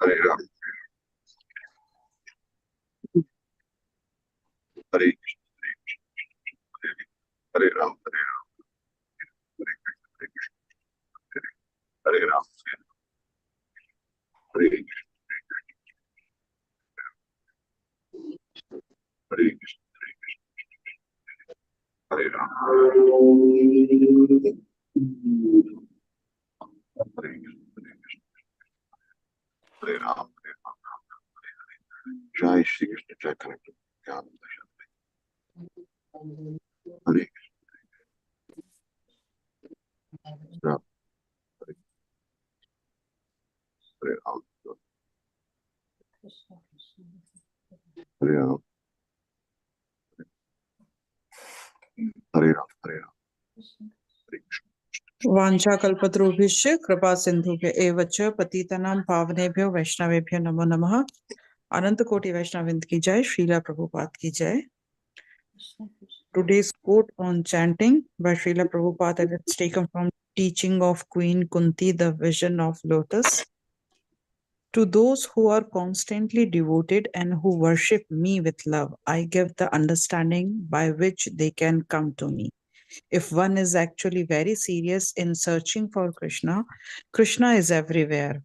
Hare Ram, Hare Krishna, Hare Ram, Hare Ram, Hare Krishna, Hare Ram, Hare Krishna, Hare Krishna, Hare Ram, Hare Krishna, Hare Ram, Hare Ram. Jaishree Krishna, Jai Connected. Hare Krishna, Hare Ram, Hare Ram, Hare Ram, Hare Ram, Hare Krishna. वाञ्छाकल्पतरुभ्यश्च कृपा सिन्धुभ्य एव च पतितानां पावनेभ्यो वैष्णवेभ्यो नमो नमः। अनंत कोटि वैष्णववृंद की जय, श्रीला प्रभुपाद की जय। Today's quote on chanting by Srila Prabhupada is taken from teaching of Queen Kunti, the vision of lotus. To those who are constantly devoted and who worship me with love, I give the understanding by which they can come to me. If one is actually very serious in searching for Krishna, Krishna is everywhere.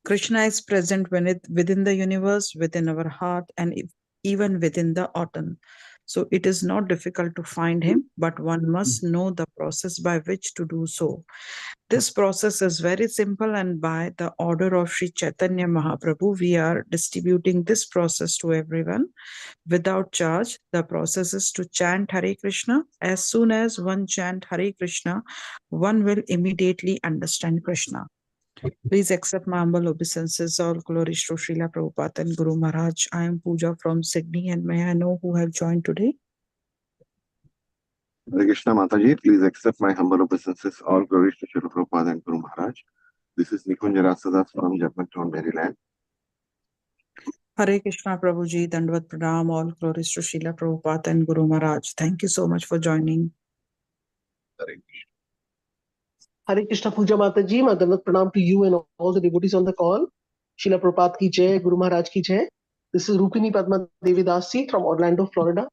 Krishna is present within the universe, within our heart, and even within the atom. So it is not difficult to find him, but one must know the process by which to do so. This process is very simple, and by the order of Sri Chaitanya Mahaprabhu, we are distributing this process to everyone without charge. The process is to chant Hare Krishna. As soon as one chant Hare Krishna, one will immediately understand Krishna. Please accept my humble obeisances. All glories to Srila Prabhupada and Guru Maharaj. I am Pooja from Sydney, and may I know who have joined today? Hare Krishna, Mataji, please accept my humble obeisances. All glories to Srila Prabhupada and Guru Maharaj. This is Nikunj Rasadas from Japantown, Maryland. Hare Krishna, Prabhuji, Dandvat Pranam. All glories to Srila Prabhupada and Guru Maharaj. Thank you so much for joining. Hare Krishna. Hare Krishna, Puja Mataji, Dandavat Pranam to you and all the devotees on the call. Srila Prabhupada ki jai, Guru Maharaj ki jai. This is Rupini Padma Devi Dasi from Orlando, Florida.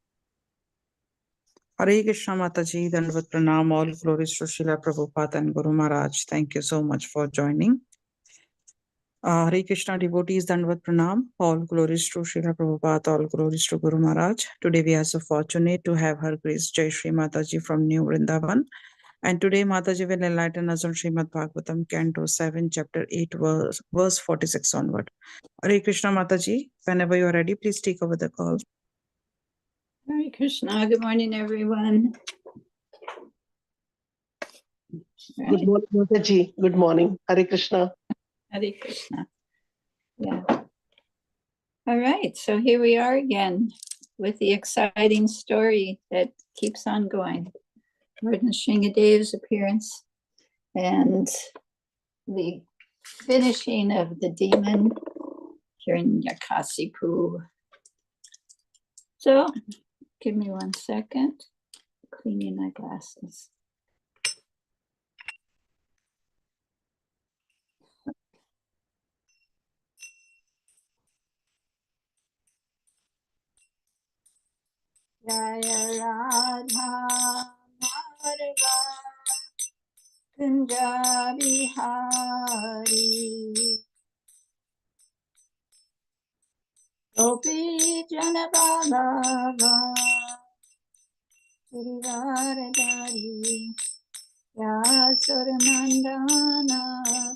Hare Krishna, Mataji, Dandvat Pranam. All glories to Srila Prabhupada and Guru Maharaj. Thank you so much for joining. Hare Krishna, devotees, Dandvat Pranam. All glories to Srila Prabhupada, all glories to Guru Maharaj. Today we are so fortunate to have Her Grace Jaishree Mataji from New Vrindavan. And today Mataji will enlighten us on Srimad Bhagvatam, Canto 7, Chapter 8, verse 46 onward. Hare Krishna, Mataji. Whenever you are ready, please take over the call. Hare Krishna. Good morning, everyone. Good morning, Mataji. Good morning. Hare Krishna. Hare Krishna. Yeah. All right. So here we are again with the exciting story that keeps on going. Lord Nrsingadev's appearance and the finishing of the demon Hiranyakasipu. So give me 1 second. Cleaning my glasses. Jaya Radha Madhava Kunjabi Hari Gopi Janabala Girivaradari Yasurmandana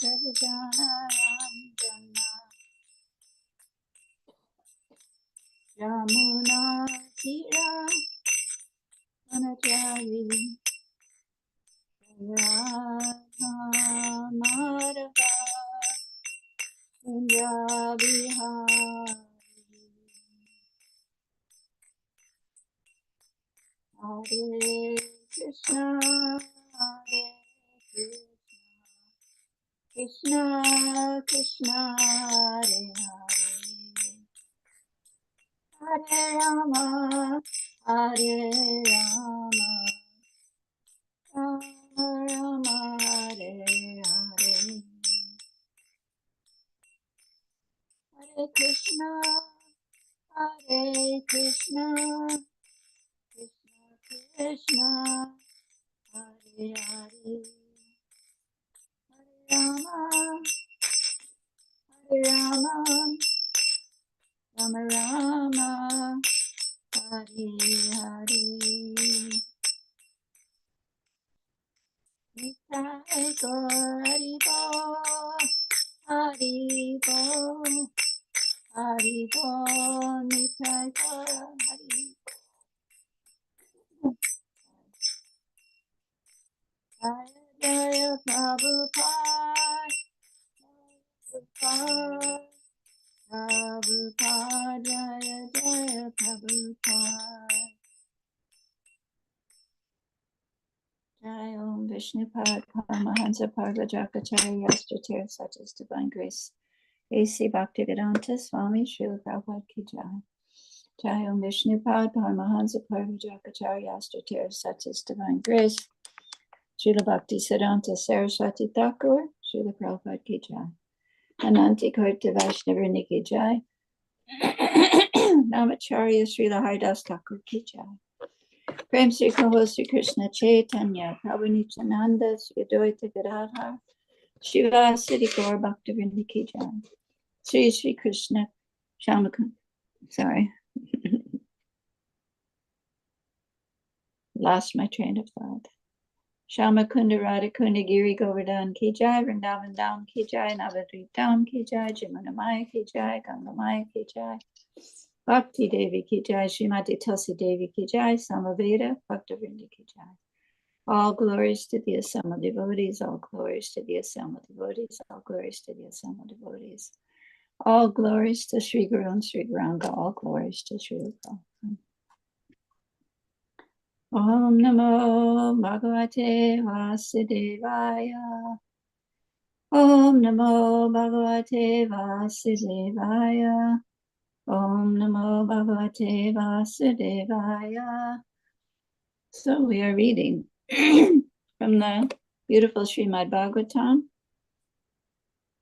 Rajanayandana Yamuna Tira Anajari Radha Madhava Punjabi Hari Hare Krishna Hare Krishna Krishna Krishna Hare Hare Hare Rama Hare Rama Rama Rama Hare Hare Hare Krishna, Hare Krishna, Krishna Krishna, Hare Hare, Hare Rama, Rama Rama, Hare Hare. Nitai Gaur Haribo, Haribo, Haribo, Nitai Gaur Haribo. Jaya Jaya Prabhupada, Prabhupada, Prabhupada, Jaya Jaya Prabhupada. Jai Om Vishnupad Paramahansa Parvajakacharya Yastratir such as Divine Grace A.C. Bhaktivedanta Swami Srila Prabhupada Ki Jai. Jai Om Vishnupad Paramahansa Parvajakacharya Yastratir such as Divine Grace Srila Bhakti Siddhanta Saraswati Thakur Srila Prabhupada Ki Jai. Ananti Karta Vaishnavini Ki Jai. Namacharya Srila Haridas Thakur Ki Jai. Prem Sri Kaho Sri Krishna Chaitanya Prabhu Nityananda Sri Advaita Gadadhar Shiva Sri Gaur Bhaktivinoda Ki Jai. Sri Sri Krishna Shamakun. Sorry. Lost my train of thought. Shamakunda Radhakunda Giri Govardhan Ki Jai. Vrindavan Dham Ki Jai. Navadvip Dham Ki Jai. Jamunamaya Ki Jai. Gangamaya Ki Jai. Bhakti Devi Ki Jai. Srimati Tulsi Devi Ki Jai. Samaveda Bhaktivinoda Ki Jai. All glories to the assembled devotees, all glories to the assembled devotees, all glories to the assembled devotees. All glories to Sri Guru and Sri Gauranga, all glories to Sri Rupa. Om Namo Bhagavate Vasudevaya. Om Namo Bhagavate Vasudevaya. Om Namo Bhagavate Vasudevaya. So we are reading from the beautiful Srimad Bhagvatam,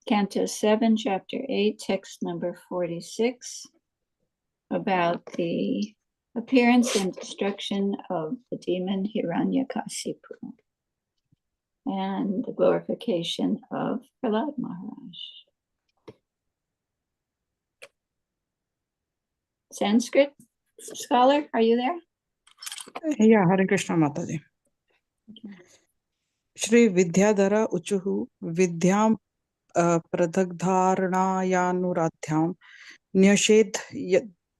Canto 7, Chapter 8, text number 46, about the appearance and destruction of the demon Hiranyakasipu and the glorification of Prahlad Maharaj. Sanskrit scholar, are you there? Yeah, Hare Krishna Mataji. Okay. Shri Vidyadhara Uchuhu Vidyam Pradagdharanayanuradhyam Nyashed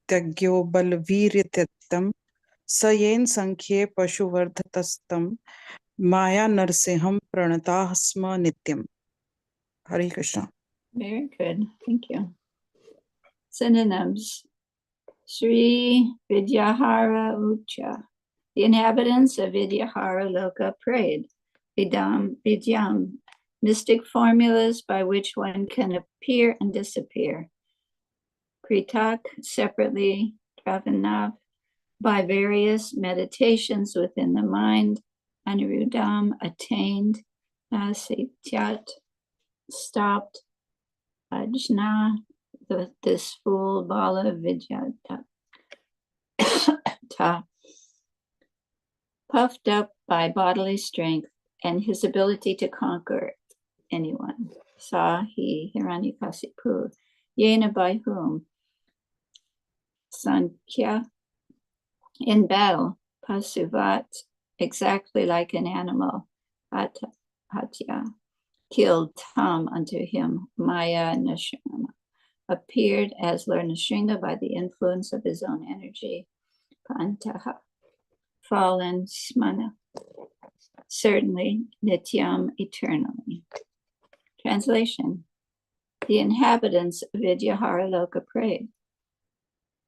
Yagyo Balviryatam Sayen Sankhye Pashuvardhatastam Maya Narsiham Pranatahasma Nityam. Hare Krishna. Very good. Thank you. Synonyms. Sri Vidyahara Ucha. The inhabitants of Vidyahara Loka prayed. Vidyam, mystic formulas by which one can appear and disappear. Kritak, separately. Dravanav, by various meditations within the mind. Anirudam, attained. Satyat, stopped. Ajna, this fool, Bala Vidyata, puffed up by bodily strength and his ability to conquer anyone. Saw he Hiranyakasipu, Yena by whom? Sankhya, in battle, Pasuvat, exactly like an animal, Hatya, killed Tam unto him, Maya Nashama, appeared as Lord Nrsimha by the influence of his own energy, Pantaha, fallen, Smana, certainly, Nityam, eternally. Translation. The inhabitants of Vidyahara Loka prayed.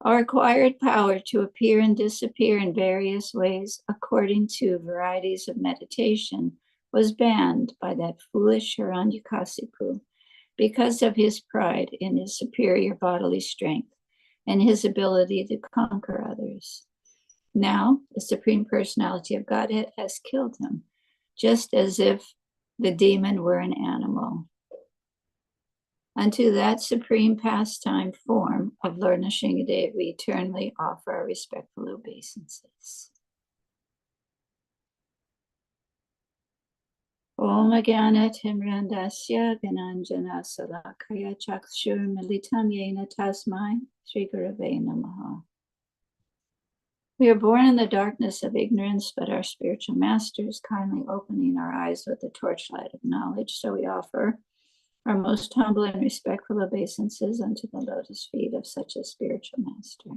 Our acquired power to appear and disappear in various ways according to varieties of meditation was banned by that foolish Hiranyakasipu because of his pride in his superior bodily strength and his ability to conquer others. Now, the Supreme Personality of Godhead has killed him, just as if the demon were an animal. Unto that supreme pastime form of Lord Nrsimhadev, we eternally offer our respectful obeisances. Om Jnana Timrandasya Gananjana Salakaya Chakshur Militam Yena Tasmai Shri Gurave Namaha. We are born in the darkness of ignorance, but our spiritual masters kindly opening our eyes with the torchlight of knowledge. So we offer our most humble and respectful obeisances unto the lotus feet of such a spiritual master.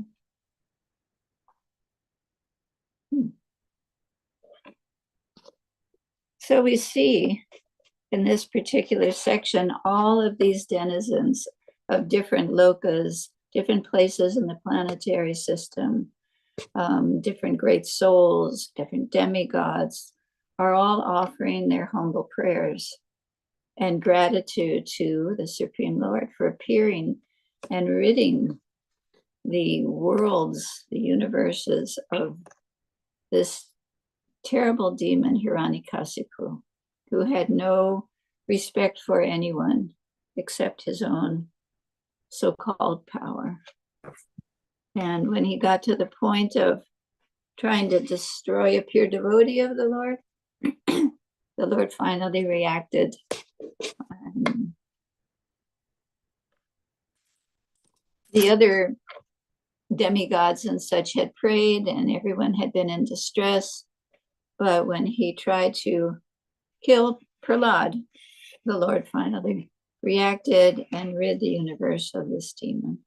So we see in this particular section all of these denizens of different lokas, different places in the planetary system, different great souls, different demigods, are all offering their humble prayers and gratitude to the Supreme Lord for appearing and ridding the worlds, the universes of this terrible demon, Hiranyakasipu, who had no respect for anyone except his own so-called power. And when he got to the point of trying to destroy a pure devotee of the Lord, the Lord finally reacted. The other demigods and such had prayed, and everyone had been in distress. But when he tried to kill Prahlad, the Lord finally reacted and rid the universe of this demon.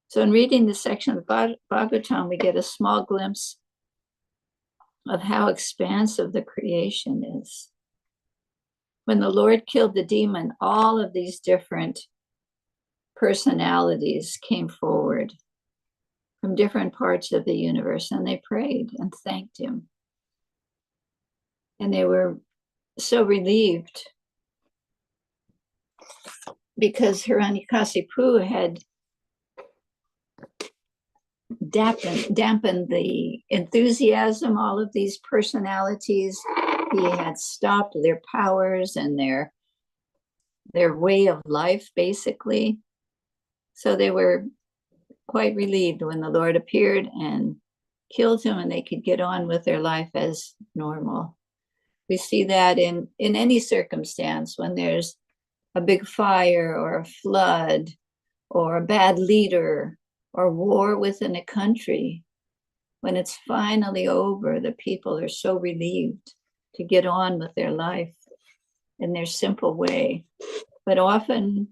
So in reading this section of Bhagvatam, we get a small glimpse of how expansive the creation is. When the Lord killed the demon, all of these different personalities came forward from different parts of the universe, and they prayed and thanked him. And they were so relieved because Hiranyakasipu had dampened the enthusiasm, all of these personalities. He had stopped their powers and their way of life, basically. So they were quite relieved when the Lord appeared and killed him, and they could get on with their life as normal. We see that in any circumstance, when there's a big fire or a flood or a bad leader or war within a country. When it's finally over, the people are so relieved to get on with their life in their simple way. But often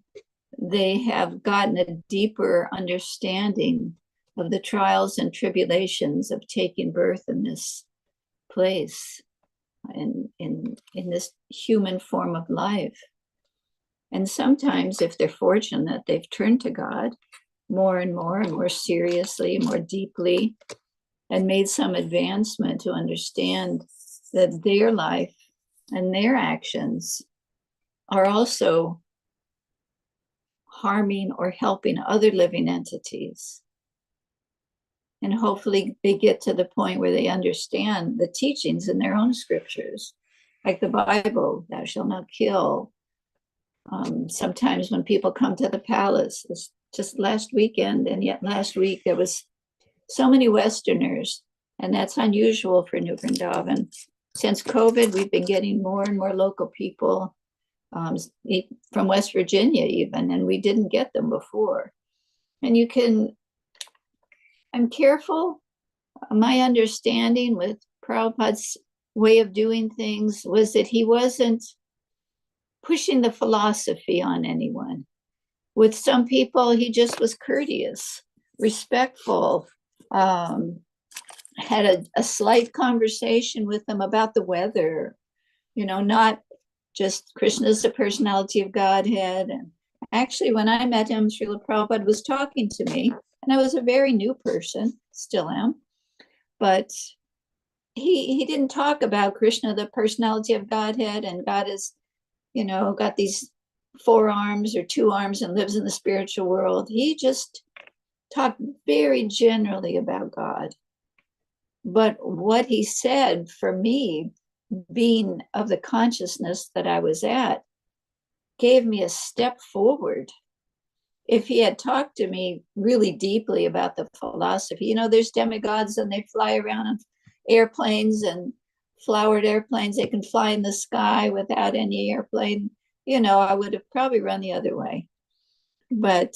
they have gotten a deeper understanding of the trials and tribulations of taking birth in this place, in this human form of life. And sometimes, if they're fortunate, they've turned to God more and more seriously, more deeply, and made some advancement to understand that their life and their actions are also harming or helping other living entities. And hopefully they get to the point where they understand the teachings in their own scriptures, like the Bible, thou shalt not kill. Sometimes when people come to the palace, just last weekend and yet last week, there was so many Westerners, and that's unusual for New Vrindavan. Since COVID, we've been getting more and more local people from West Virginia even, and we didn't get them before. And I'm careful. My understanding with Prabhupada's way of doing things was that he wasn't pushing the philosophy on anyone. With some people, he just was courteous, respectful, had a slight conversation with them about the weather, not just Krishna's the personality of Godhead. And actually, when I met him, Srila Prabhupada was talking to me, and I was a very new person, still am, but he didn't talk about Krishna, the personality of Godhead, and God is, got these 4 arms or 2 arms and lives in the spiritual world. He just talked very generally about God. But what he said, for me, being of the consciousness that I was at, gave me a step forward. If he had talked to me really deeply about the philosophy, you know, there's demigods and they fly around on airplanes and flowered airplanes. They can fly in the sky without any airplane. You know, I would have probably run the other way. But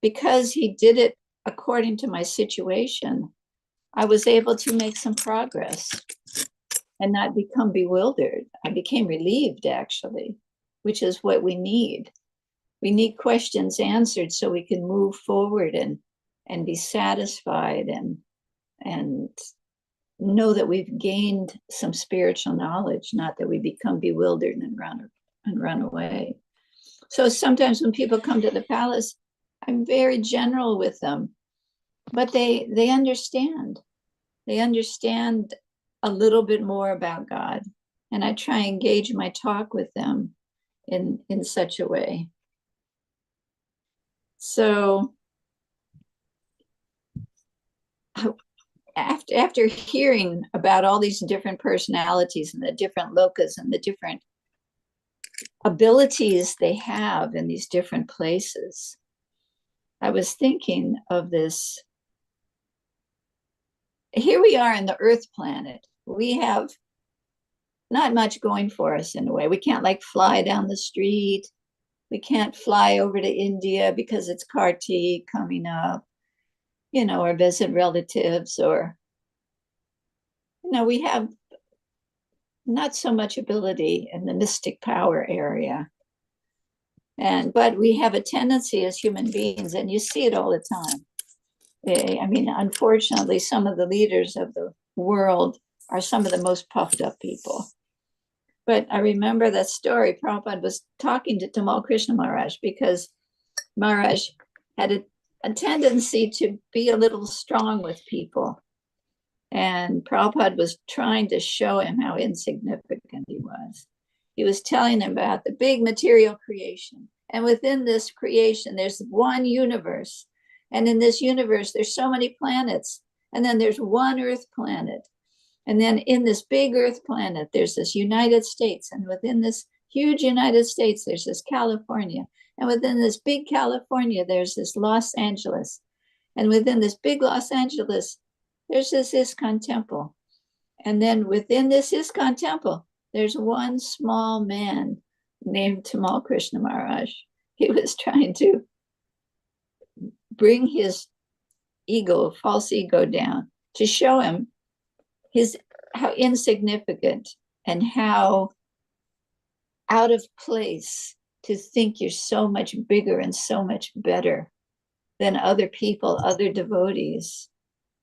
because he did it according to my situation, I was able to make some progress and not become bewildered. I became relieved, actually, which is what we need. We need questions answered so we can move forward and be satisfied and know that we've gained some spiritual knowledge, not that we become bewildered and run away. So sometimes when people come to the palace, I'm very general with them, but they understand. They understand a little bit more about God, and I try and engage my talk with them in such a way. So after hearing about all these different personalities and the different lokas and the different abilities they have in these different places, I was thinking of this. Here we are in the Earth planet. We have not much going for us in a way. We can't like fly down the street. We can't fly over to India because it's Kartik coming up, you know, or visit relatives, or, you know, we have not so much ability in the mystic power area. But we have a tendency as human beings, and you see it all the time. I mean, unfortunately, some of the leaders of the world are some of the most puffed up people. But I remember that story. Prabhupada was talking to Tamal Krishna Maharaj because Maharaj had a tendency to be a little strong with people. And Prabhupada was trying to show him how insignificant he was. He was telling him about the big material creation. And within this creation, there's one universe. And in this universe, there's so many planets. And then there's one Earth planet. And then in this big Earth planet, there's this United States. And within this huge United States, there's this California. And within this big California, there's this Los Angeles. And within this big Los Angeles, there's this ISKCON temple. And then within this ISKCON temple, there's one small man named Tamal Krishna Maharaj. He was trying to bring his ego, false ego, down to show him how insignificant and how out of place to think you're so much bigger and so much better than other people, other devotees.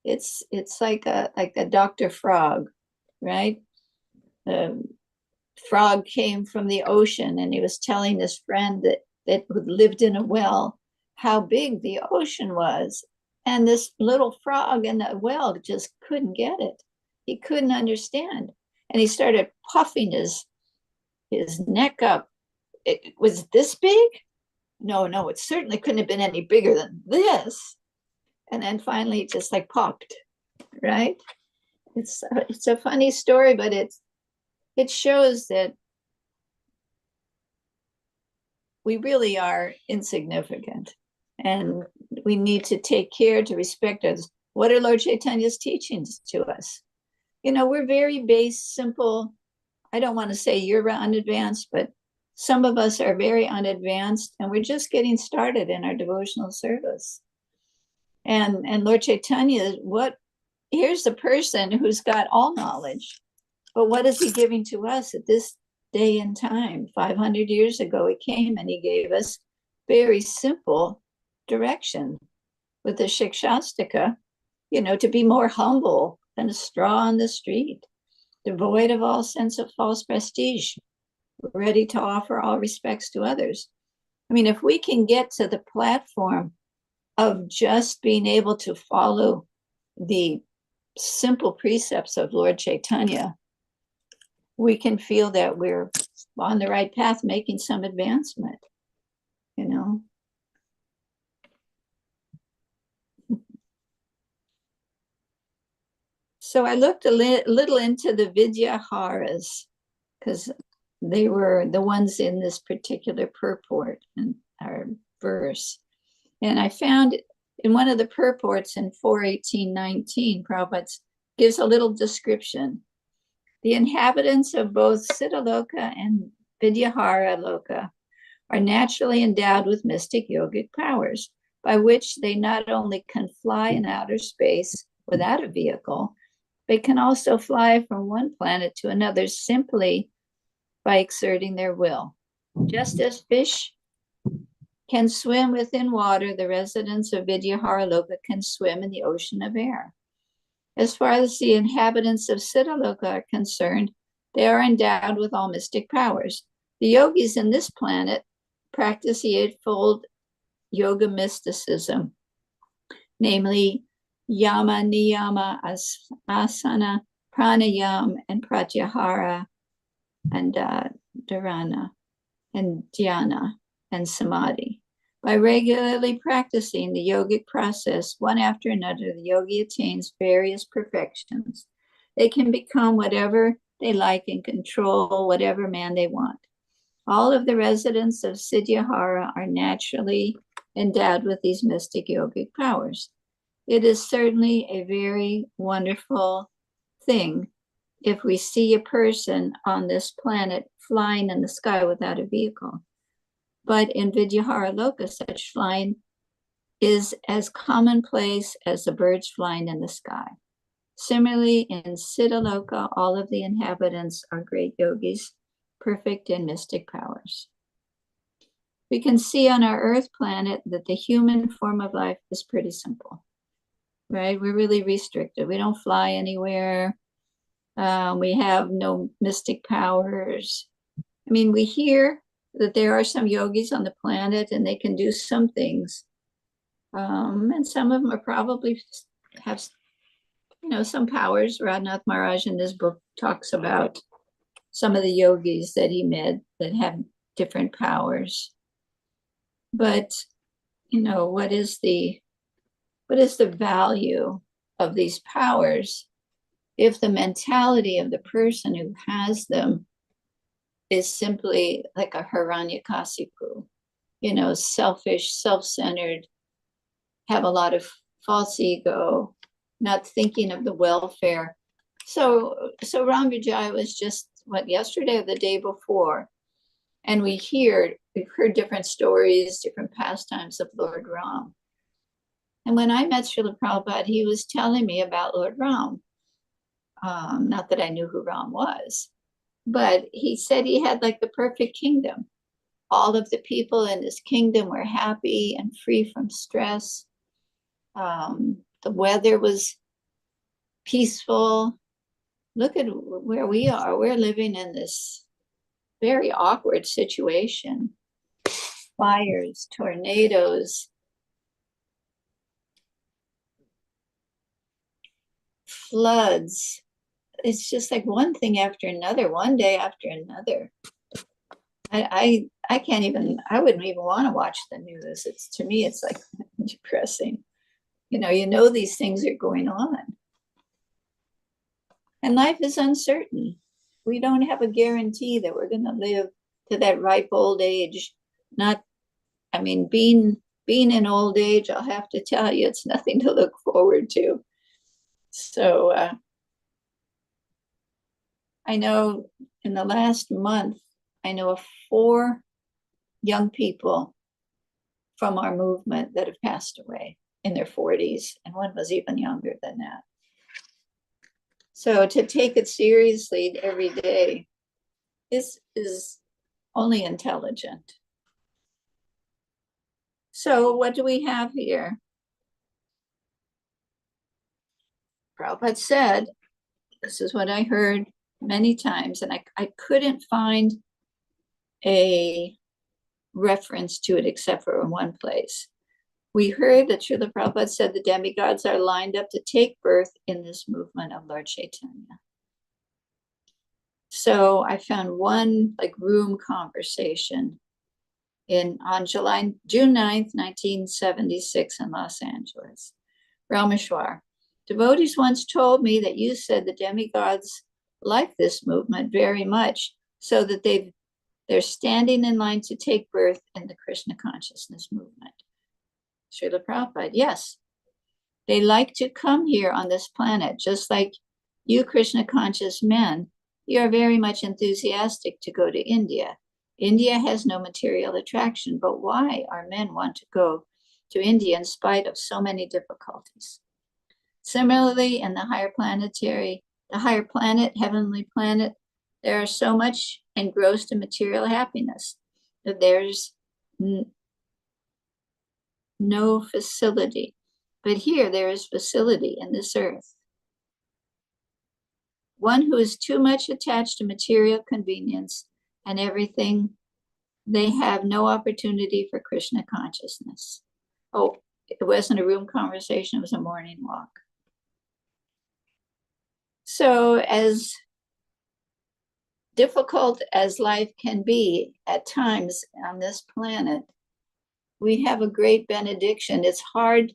It's like a Dr. Frog, right? Frog came from the ocean, and he was telling his friend that lived in a well how big the ocean was. And this little frog in the well just couldn't get it. He couldn't understand. And he started puffing his neck up. It was this big? No, it certainly couldn't have been any bigger than this. And then finally it just like popped, right? It's a funny story, but it shows that we really are insignificant, and we need to take care to respect others. What are Lord Chaitanya's teachings to us? You know, we're very base, simple. I don't want to say you're unadvanced, but some of us are very unadvanced, and we're just getting started in our devotional service. And Lord Chaitanya, here's the person who's got all knowledge, but what is he giving to us at this day and time? 500 years ago, he came and he gave us very simple direction with the Shikshastika, you know, to be more humble than a straw on the street, devoid of all sense of false prestige, ready to offer all respects to others. I mean, if we can get to the platform of just being able to follow the simple precepts of Lord Chaitanya, we can feel that we're on the right path, making some advancement, you know. So I looked a little into the Vidyaharas, because they were the ones in this particular purport and our verse. And I found in one of the purports in 4:18:19, Prabhupada gives a little description. The inhabitants of both Siddhaloka and Vidyahara Loka are naturally endowed with mystic yogic powers, by which they not only can fly in outer space without a vehicle, but can also fly from one planet to another simply by exerting their will. Just as fish can swim within water, the residents of Vidyahara Loka can swim in the ocean of air. As far as the inhabitants of Siddhaloka are concerned, they are endowed with all mystic powers. The yogis in this planet practice the eightfold yoga mysticism, namely yama, niyama, asana, pranayama, and pratyahara, and dharana, and dhyana, and samadhi. By regularly practicing the yogic process, one after another, the yogi attains various perfections. They can become whatever they like and control whatever man they want. All of the residents of Siddhyahara are naturally endowed with these mystic yogic powers. It is certainly a very wonderful thing if we see a person on this planet flying in the sky without a vehicle. But in Vidyahara Loka, such flying is as commonplace as the birds flying in the sky. Similarly, in Siddhaloka, all of the inhabitants are great yogis, perfect in mystic powers. We can see on our Earth planet that the human form of life is pretty simple, right? We're really restricted. We don't fly anywhere. We have no mystic powers. I mean, we hear that there are some yogis on the planet and they can do some things. And some of them are probably have, some powers. Radhanath Maharaj in this book talks about some of the yogis that he met that have different powers. But, what is the value of these powers if the mentality of the person who has them is simply like a Hiranyakasipu, selfish, self-centered, have a lot of false ego, not thinking of the welfare. So Ram Vijay was just yesterday or the day before, and we've heard different stories, different pastimes of Lord Ram. And when I met Srila Prabhupada, he was telling me about Lord Ram. Not that I knew who Ram was, but he said he had like the perfect kingdom. All of the people in his kingdom were happy and free from stress. The weather was peaceful. Look at where we are. We're living in this very awkward situation. Fires, tornadoes, floods. It's just like one thing after another, one day after another. I can't even, I wouldn't even want to watch the news. To me, it's like depressing. These things are going on. And life is uncertain. We don't have a guarantee that we're going to live to that ripe old age. Being in old age, I'll have to tell you, it's nothing to look forward to. So I know in the last month, I know of 4 young people from our movement that have passed away in their 40s, and one was even younger than that. So to take it seriously every day is only intelligent. So what do we have here? Prabhupada said, this is what I heard many times, and I couldn't find a reference to it except for in one place. We heard that Srila Prabhupada said the demigods are lined up to take birth in this movement of Lord Chaitanya. So I found one room conversation on June 9th, 1976 in Los Angeles. Rameshwar, devotees once told me that you said the demigods like this movement very much. so that they're standing in line to take birth in the Krishna consciousness movement. Srila Prabhupada, yes, they like to come here on this planet, just like you Krishna conscious men, you are very much enthusiastic to go to India. India has no material attraction, but why our men want to go to India in spite of so many difficulties? Similarly, in the higher planet, heavenly planet, there are so much engrossed in material happiness that there's no facility. But here there is facility in this earth. One who is too much attached to material convenience and everything, they have no opportunity for Krishna consciousness. Oh, it wasn't a room conversation, it was a morning walk. So as difficult as life can be at times on this planet, we have a great benediction. It's hard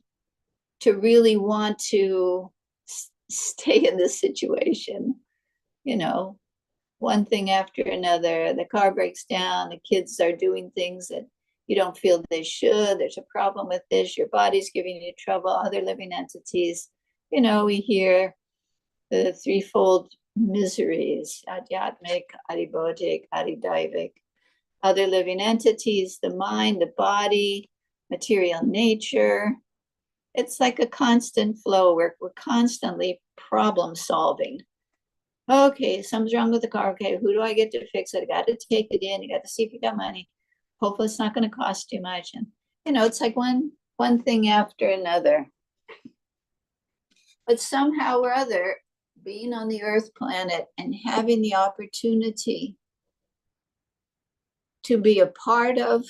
to really want to stay in this situation. You know, one thing after another, the car breaks down, the kids are doing things that you don't feel they should, there's a problem with this, your body's giving you trouble, other living entities. You know, we hear the threefold miseries, adhyatmic, adibodhic, adidaivik, other living entities, the mind, the body, material nature. It's like a constant flow. We're constantly problem solving. Okay, something's wrong with the car. Okay, who do I get to fix it? I got to take it in. You got to see if you got money. Hopefully it's not going to cost too much. And, you know, it's like one thing after another. But somehow or other, being on the earth planet and having the opportunity to be a part of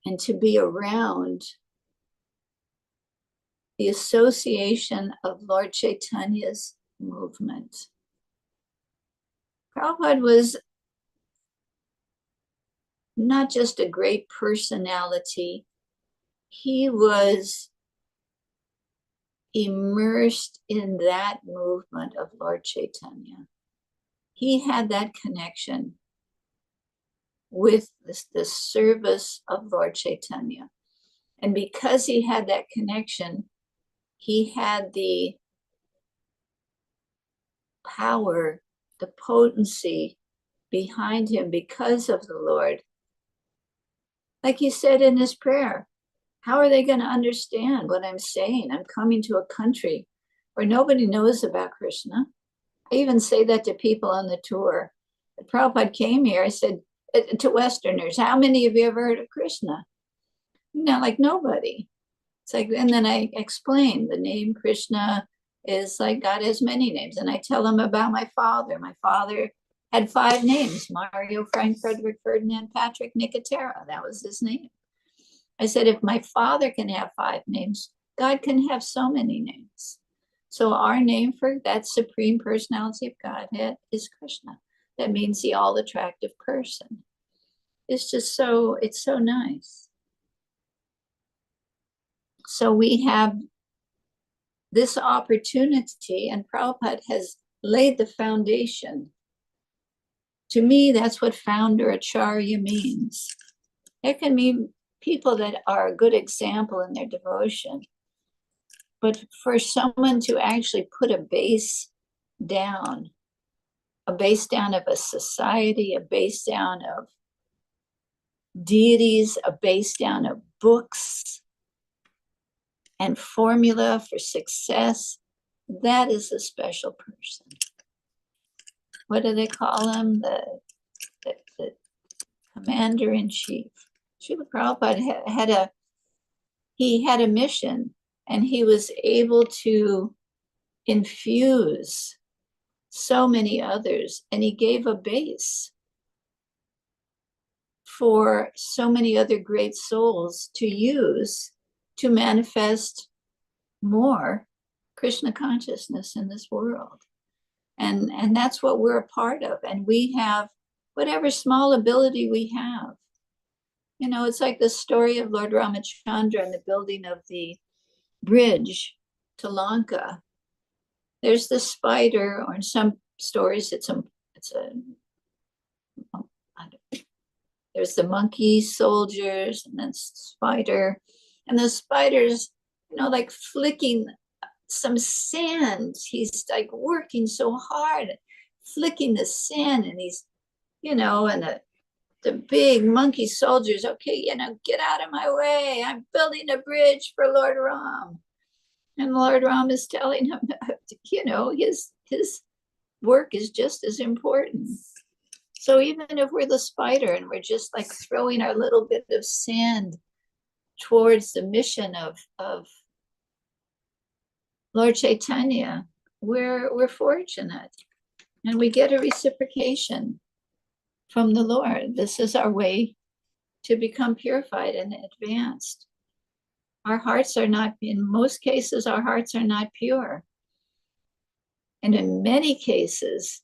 and to be around the association of Lord Chaitanya's movement. Prabhupada was not just a great personality, he was immersed in that movement of Lord Chaitanya. He had that connection with the service of Lord Chaitanya. And because he had that connection, he had the power, the potency behind him because of the Lord. Like he said in his prayer, how are they going to understand what I'm saying? I'm coming to a country where nobody knows about Krishna. I even say that to people on the tour. When Prabhupada came here, I said to Westerners, how many of you ever heard of Krishna? No, like nobody. It's like, and then I explain the name Krishna is like God has many names. And I tell them about my father. My father had 5 names: Mario, Frank, Frederick, Ferdinand, Patrick, Nicotera. That was his name. I said, if my father can have 5 names, God can have so many names. So our name for that supreme personality of Godhead is Krishna. That means the all attractive person. It's just so, it's so nice. So we have this opportunity, and Prabhupada has laid the foundation. To me, that's what founder acharya means. There can be people that are a good example in their devotion, but for someone to actually put a base down of a society, a base down of deities, a base down of books and formula for success, that is a special person. What do they call him? The commander-in-chief. Srila Prabhupada had a mission, and he was able to infuse so many others, and he gave a base for so many other great souls to use to manifest more Krishna consciousness in this world. And that's what we're a part of. And we have whatever small ability we have. You know, it's like the story of Lord Ramachandra and the building of the bridge to Lanka. There's the spider, or in some stories, it's a There's the monkey soldiers and then spider. And the spider's, like flicking some sand. He's like working so hard, flicking the sand, and he's, and the big monkey soldiers, okay, get out of my way. I'm building a bridge for Lord Ram. And Lord Ram is telling him, his work is just as important. So even if we're the spider and we're just like throwing our little bit of sand towards the mission of Lord Chaitanya, we're fortunate, and we get a reciprocation from the Lord. This is our way to become purified and advanced. Our hearts are not, in most cases, our hearts are not pure. And in many cases,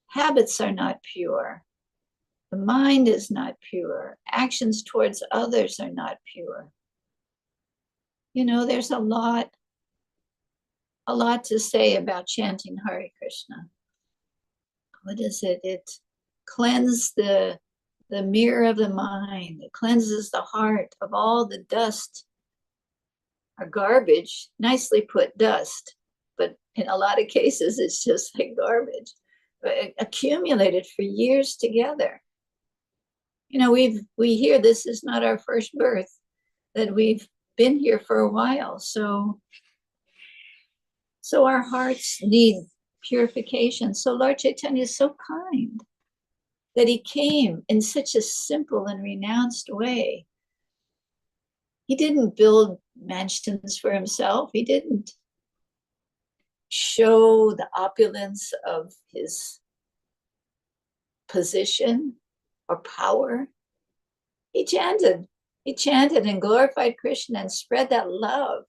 habits are not pure. The mind is not pure. Actions towards others are not pure. There's a lot to say about chanting Hare Krishna. What is it? It cleanses the mirror of the mind. It cleanses the heart of all the dust or garbage. Nicely put, dust, but in a lot of cases it's just like garbage, but accumulated for years together. We hear this is not our first birth, that we've been here for a while. So our hearts need purification. So Lord Chaitanya is so kind that he came in such a simple and renounced way. He didn't build mansions for himself. He didn't show the opulence of his position or power. He chanted and glorified Krishna and spread that love.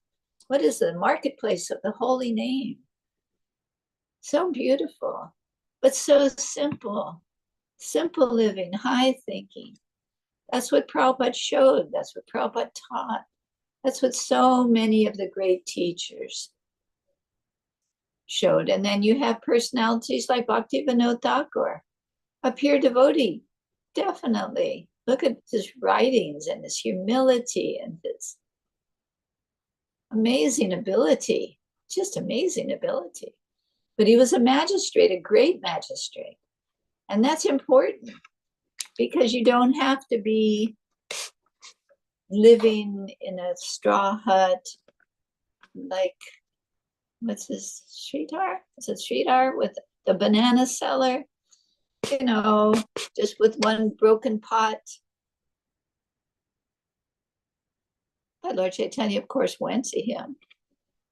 What is the marketplace of the holy name? So beautiful, but so simple living, high thinking. That's what Prabhupada showed. That's what Prabhupada taught. That's what so many of the great teachers showed. And then you have personalities like Bhaktivinoda Thakur, a pure devotee, definitely. Look at his writings and his humility and his amazing ability, just amazing ability. But he was a magistrate, a great magistrate. And that's important because you don't have to be living in a straw hut like, what's his, Sridhar? Is it Sridhar with the banana seller? Just with one broken pot. But Lord Chaitanya, of course, went to him,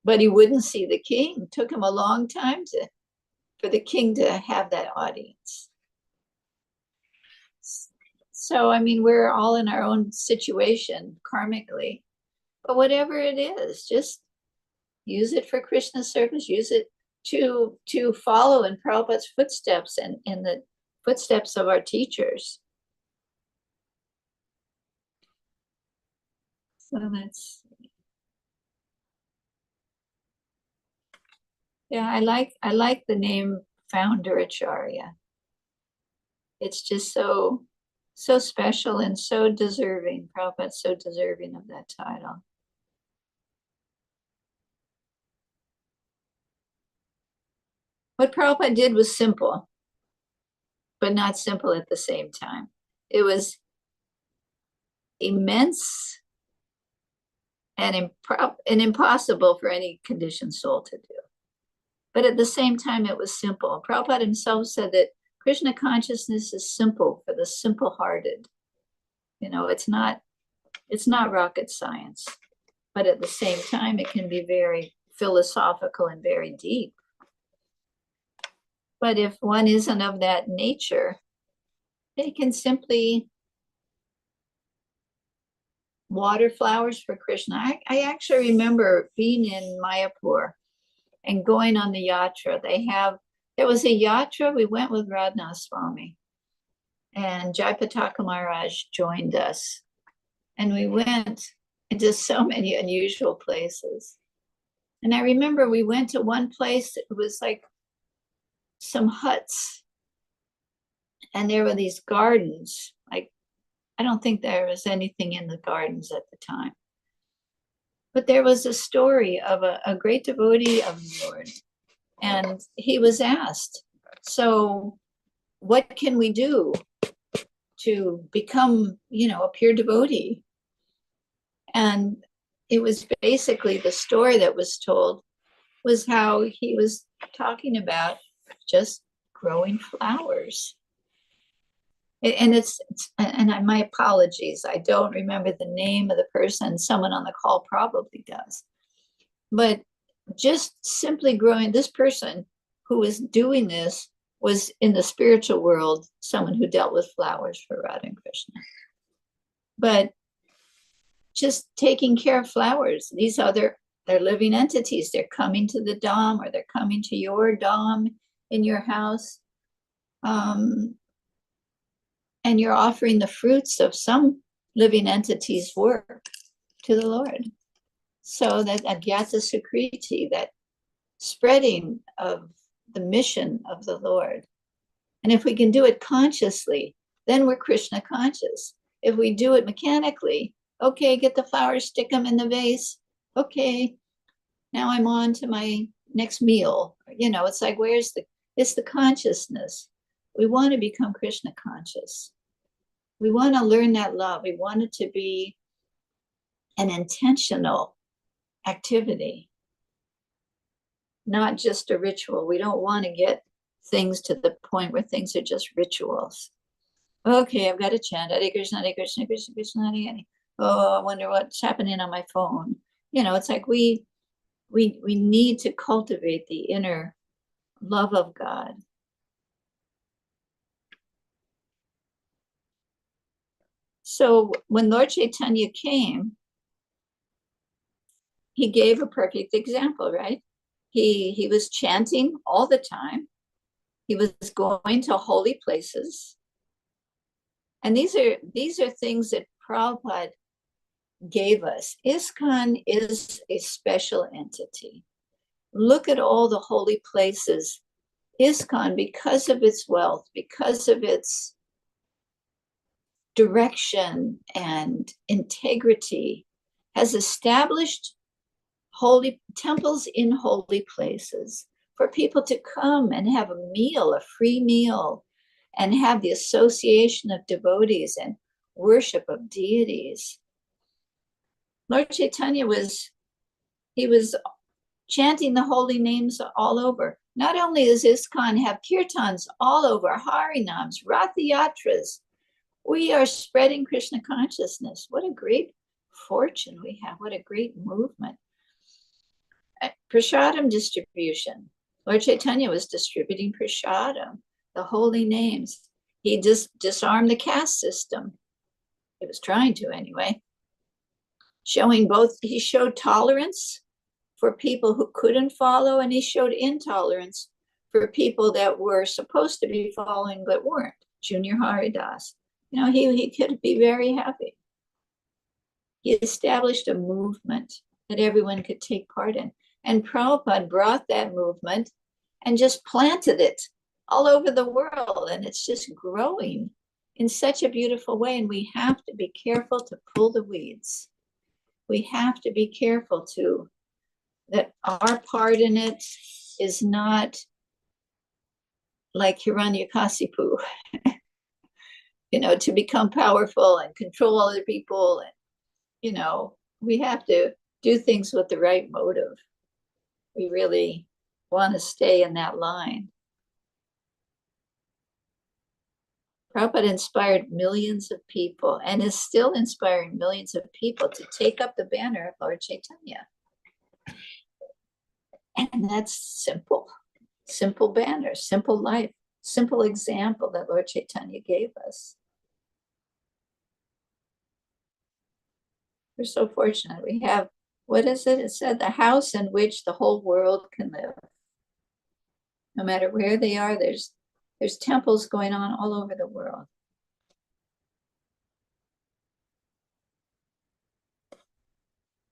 but he wouldn't see the king. It took him a long time for the king to have that audience. So, we're all in our own situation karmically, but whatever it is, just use it for Krishna's service, use it to follow in Prabhupada's footsteps and in the footsteps of our teachers. So let's see. Yeah, I like the name Founder Acharya. It's just so special and so deserving. Prabhupada's so deserving of that title. What Prabhupada did was simple, but not simple at the same time. It was immense and impossible for any conditioned soul to do. But at the same time, it was simple. Prabhupada himself said that Krishna consciousness is simple for the simple-hearted. It's not rocket science, but at the same time, it can be very philosophical and very deep. But if one isn't of that nature, they can simply water flowers for Krishna. I actually remember being in Mayapur and going on the yatra. There was a yatra, we went with Radhanath Swami, and Jaipataka Maharaj joined us. And we went into so many unusual places. And I remember we went to one place, it was like some huts. And there were these gardens, like, I don't think there was anything in the gardens at the time. But there was a story of a great devotee of the Lord. And he was asked, so what can we do to become, a pure devotee? And it was basically the story that was told was how he was talking about just growing flowers. And my apologies, I don't remember the name of the person. Someone on the call probably does. But just simply growing, this person who was doing this was in the spiritual world, someone who dealt with flowers for Radha and Krishna. But just taking care of flowers, these other, they're living entities. They're coming to the Dham, or they're coming to your Dham in your house. And you're offering the fruits of some living entity's work to the Lord. So that Agyata Sukriti, that spreading of the mission of the Lord. And if we can do it consciously, then we're Krishna conscious. If we do it mechanically, okay, get the flowers, stick them in the vase. Okay, now I'm on to my next meal. It's like, it's the consciousness. We want to become Krishna conscious. We want to learn that love. We want it to be an intentional activity, not just a ritual. We don't want to get things to the point where things are just rituals. Okay, I've got to chant Hare Krishna, Hare Krishna, Krishna Krishna, Hare Hare. Oh, I wonder what's happening on my phone. It's like we need to cultivate the inner love of God. So when Lord Chaitanya came, he gave a perfect example, right? He was chanting all the time. He was going to holy places. And these are things that Prabhupada gave us. ISKCON is a special entity. Look at all the holy places. ISKCON, because of its wealth, because of its direction and integrity, has established holy temples in holy places for people to come and have a meal, a free meal, and have the association of devotees and worship of deities. Lord Chaitanya was chanting the holy names all over. Not only does ISKCON have kirtans all over, harinams, rathayatras, we are spreading Krishna consciousness. What a great fortune we have. What a great movement. Prasadam distribution. Lord Chaitanya was distributing prasadam, the holy names. He just disarmed the caste system. He was trying to anyway. He showed tolerance for people who couldn't follow, and he showed intolerance for people that were supposed to be following but weren't. Junior Haridas. He could be very happy. He established a movement that everyone could take part in. And Prabhupada brought that movement and just planted it all over the world. And it's just growing in such a beautiful way. And we have to be careful to pull the weeds. We have to be careful that our part in it is not like Hiranyakasipu, to become powerful and control other people. And, we have to do things with the right motive. We really want to stay in that line. Prabhupada inspired millions of people and is still inspiring millions of people to take up the banner of Lord Chaitanya. And that's simple banner, simple life, simple example that Lord Chaitanya gave us. We're so fortunate. We have, what is it? It said the house in which the whole world can live. No matter where they are, there's temples going on all over the world.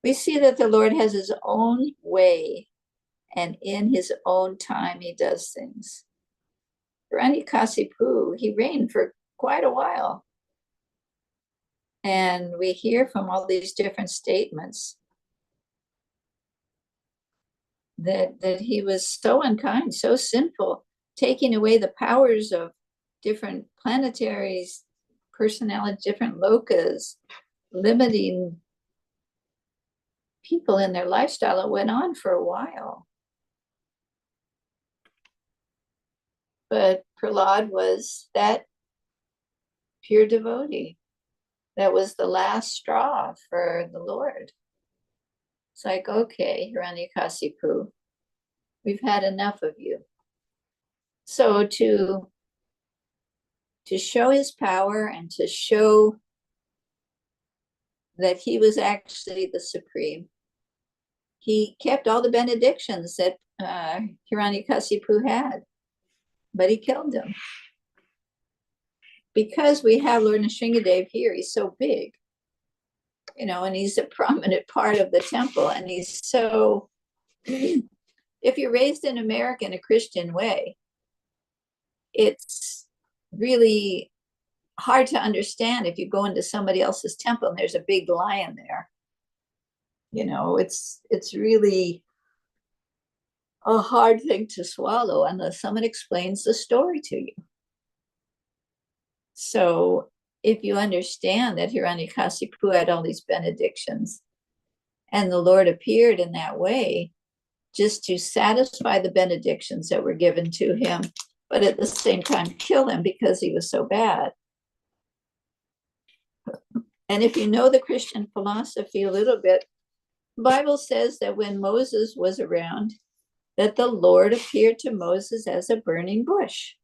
We see that the Lord has his own way, and in his own time he does things. Hiranyakasipu, he reigned for quite a while. And we hear from all these different statements that he was so unkind, so sinful, taking away the powers of different planetaries, personalities, different lokas, limiting people in their lifestyle. It went on for a while. But Prahlad was that pure devotee. That was the last straw for the Lord. It's like, okay, Hiranyakasipu, we've had enough of you. So to show his power and to show that he was actually the supreme, he kept all the benedictions that Hiranyakasipu had, but he killed him. Because we have Lord Nrsingadev here, he's so big, and he's a prominent part of the temple. And he's so, if you're raised in America in a Christian way, it's really hard to understand if you go into somebody else's temple and there's a big lion there. It's really a hard thing to swallow unless someone explains the story to you. So if you understand that Hiranyakasipu had all these benedictions and the Lord appeared in that way just to satisfy the benedictions that were given to him, but at the same time kill him because he was so bad. And if you know the Christian philosophy a little bit, the Bible says that when Moses was around, that the Lord appeared to Moses as a burning bush.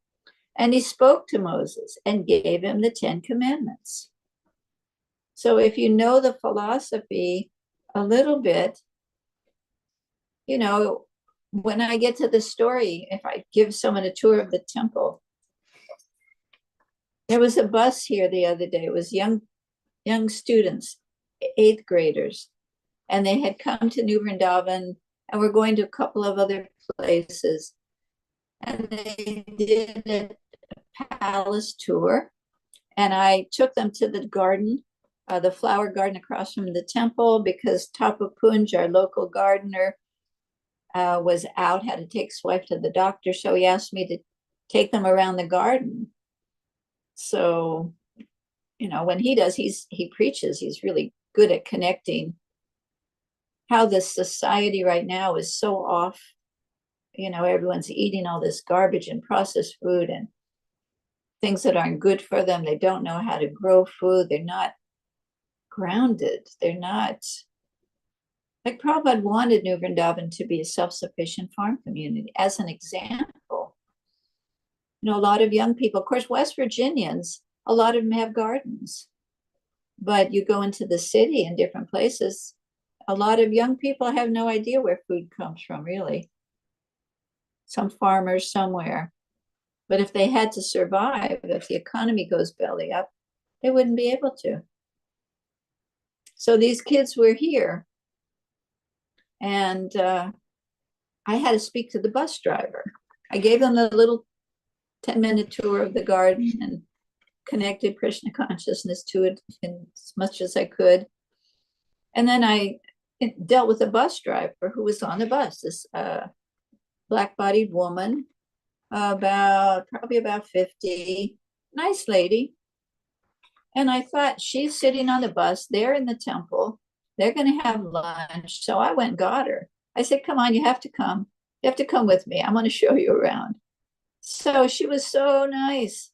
And he spoke to Moses and gave him the 10 Commandments. So if you know the philosophy a little bit, when I get to the story, if I give someone a tour of the temple, there was a bus here the other day. It was young students, 8th graders, and they had come to New Vrindavan and were going to a couple of other places. And they did a palace tour, and I took them to the garden, the flower garden across from the temple, because Tapapunj, our local gardener, was out, had to take his wife to the doctor. So he asked me to take them around the garden. So, when he does, he preaches, he's really good at connecting how the society right now is so off. Everyone's eating all this garbage and processed food and things that aren't good for them. They don't know how to grow food. They're not grounded. They're not, like Prabhupada wanted New Vrindavan to be a self-sufficient farm community, as an example. A lot of young people, of course, West Virginians, a lot of them have gardens. But you go into the city in different places, a lot of young people have no idea where food comes from, really. Some farmers somewhere. But if they had to survive, if the economy goes belly up, they wouldn't be able to. So these kids were here. And I had to speak to the bus driver. I gave them a little 10-minute tour of the garden and connected Krishna consciousness to it as much as I could. And then I dealt with a bus driver who was on the bus, this black-bodied woman, probably about 50, nice lady. And I thought, she's sitting on the bus, they're in the temple, they're going to have lunch. So I went and got her. I said, come on, you have to come. You have to come with me. I'm going to show you around. So she was so nice.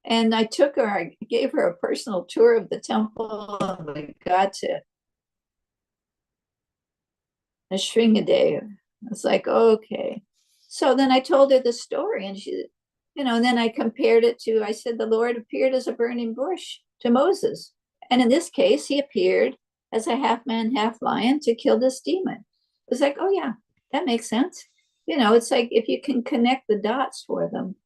And I took her, I gave her a personal tour of the temple. And we got to Nrsingadev. I was like, okay. So then I told her the story, and she, and then I compared it to, I said, the Lord appeared as a burning bush to Moses. And in this case, he appeared as a half man, half lion to kill this demon. It was like, oh yeah, that makes sense. It's like if you can connect the dots for them.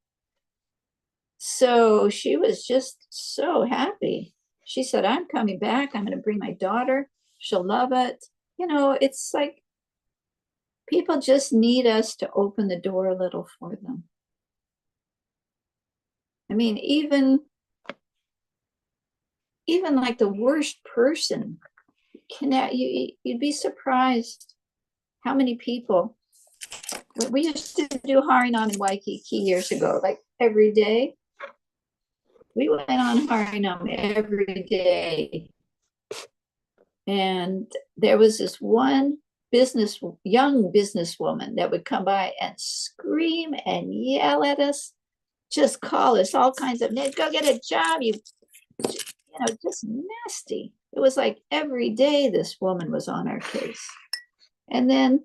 So she was just so happy. She said, I'm coming back. I'm going to bring my daughter. She'll love it. It's like people just need us to open the door a little for them. I mean, even even like the worst person you'd be surprised how many people. We used to do Harinam in Waikiki years ago, like every day. We went on Harinam every day. And there was this one young businesswoman that would come by and scream and yell at us, just call us all kinds of names, go get a job, you know, just nasty. It was like every day this woman was on our case. And then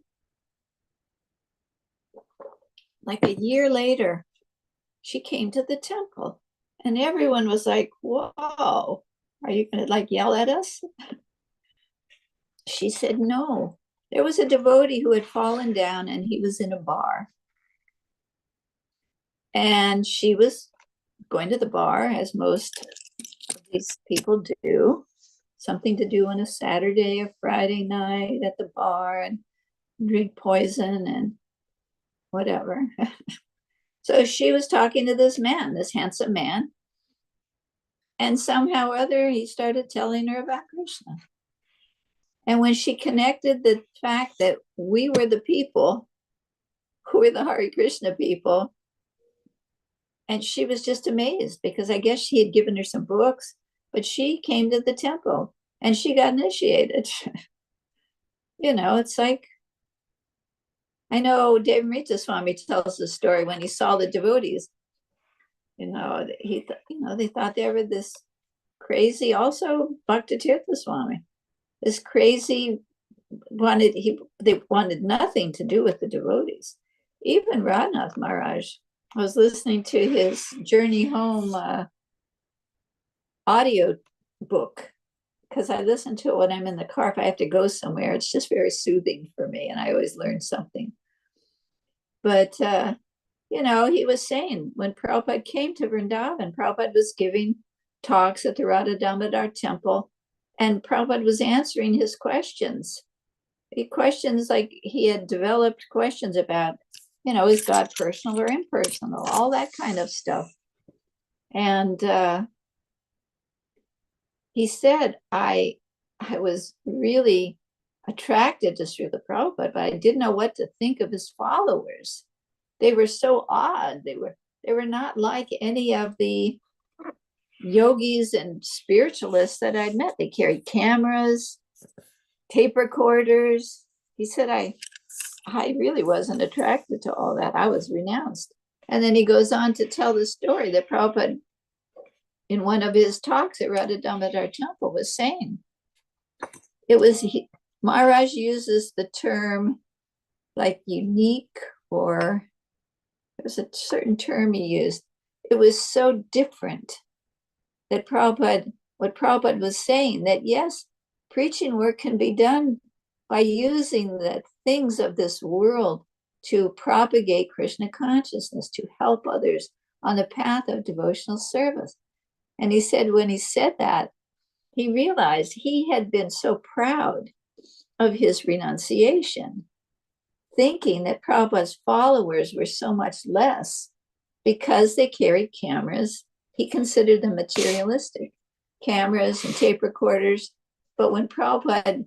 like a year later, she came to the temple and everyone was like, whoa, are you going to like yell at us? She said, no. There was a devotee who had fallen down and he was in a bar. And she was going to the bar, as most of these people do, something to do on a Saturday or Friday night at the bar and drink poison and whatever. So she was talking to this man, this handsome man. And somehow or other, he started telling her about Krishna. And when she connected the fact that we were the people who were the Hare Krishna people, and she was just amazed because I guess he had given her some books, but she came to the temple and she got initiated. You know, it's like, I know Devamarita Swami tells the story when he saw the devotees. You know, they thought they were this crazy. Also, Bhaktitirtha Swami, this crazy they wanted nothing to do with the devotees. Even Radhanath Maharaj, I was listening to his Journey Home audio book because I listen to it when I'm in the car. If I have to go somewhere, it's just very soothing for me, and I always learn something. But you know, he was saying when Prabhupada came to Vrindavan, Prabhupada was giving talks at the Radha Damodar temple, and Prabhupada was answering his questions. Questions like he had developed questions about, you know, is God personal or impersonal, all that kind of stuff. And he said, I was really attracted to Srila Prabhupada, but I didn't know what to think of his followers. They were so odd. They were not like any of the yogis and spiritualists that I'd met. They carried cameras, tape recorders. He said, I really wasn't attracted to all that. I was renounced. And then he goes on to tell the story that Prabhupada, in one of his talks at Radha Damodar Temple, was saying, Maharaj uses the term like unique, or there was a certain term he used. It was so different that what Prabhupada was saying, that yes, preaching work can be done by using the things of this world to propagate Krishna consciousness, to help others on the path of devotional service. And he said, when he said that, he realized he had been so proud of his renunciation, thinking that Prabhupada's followers were so much less because they carried cameras. He considered them materialistic, cameras and tape recorders. But when Prabhupada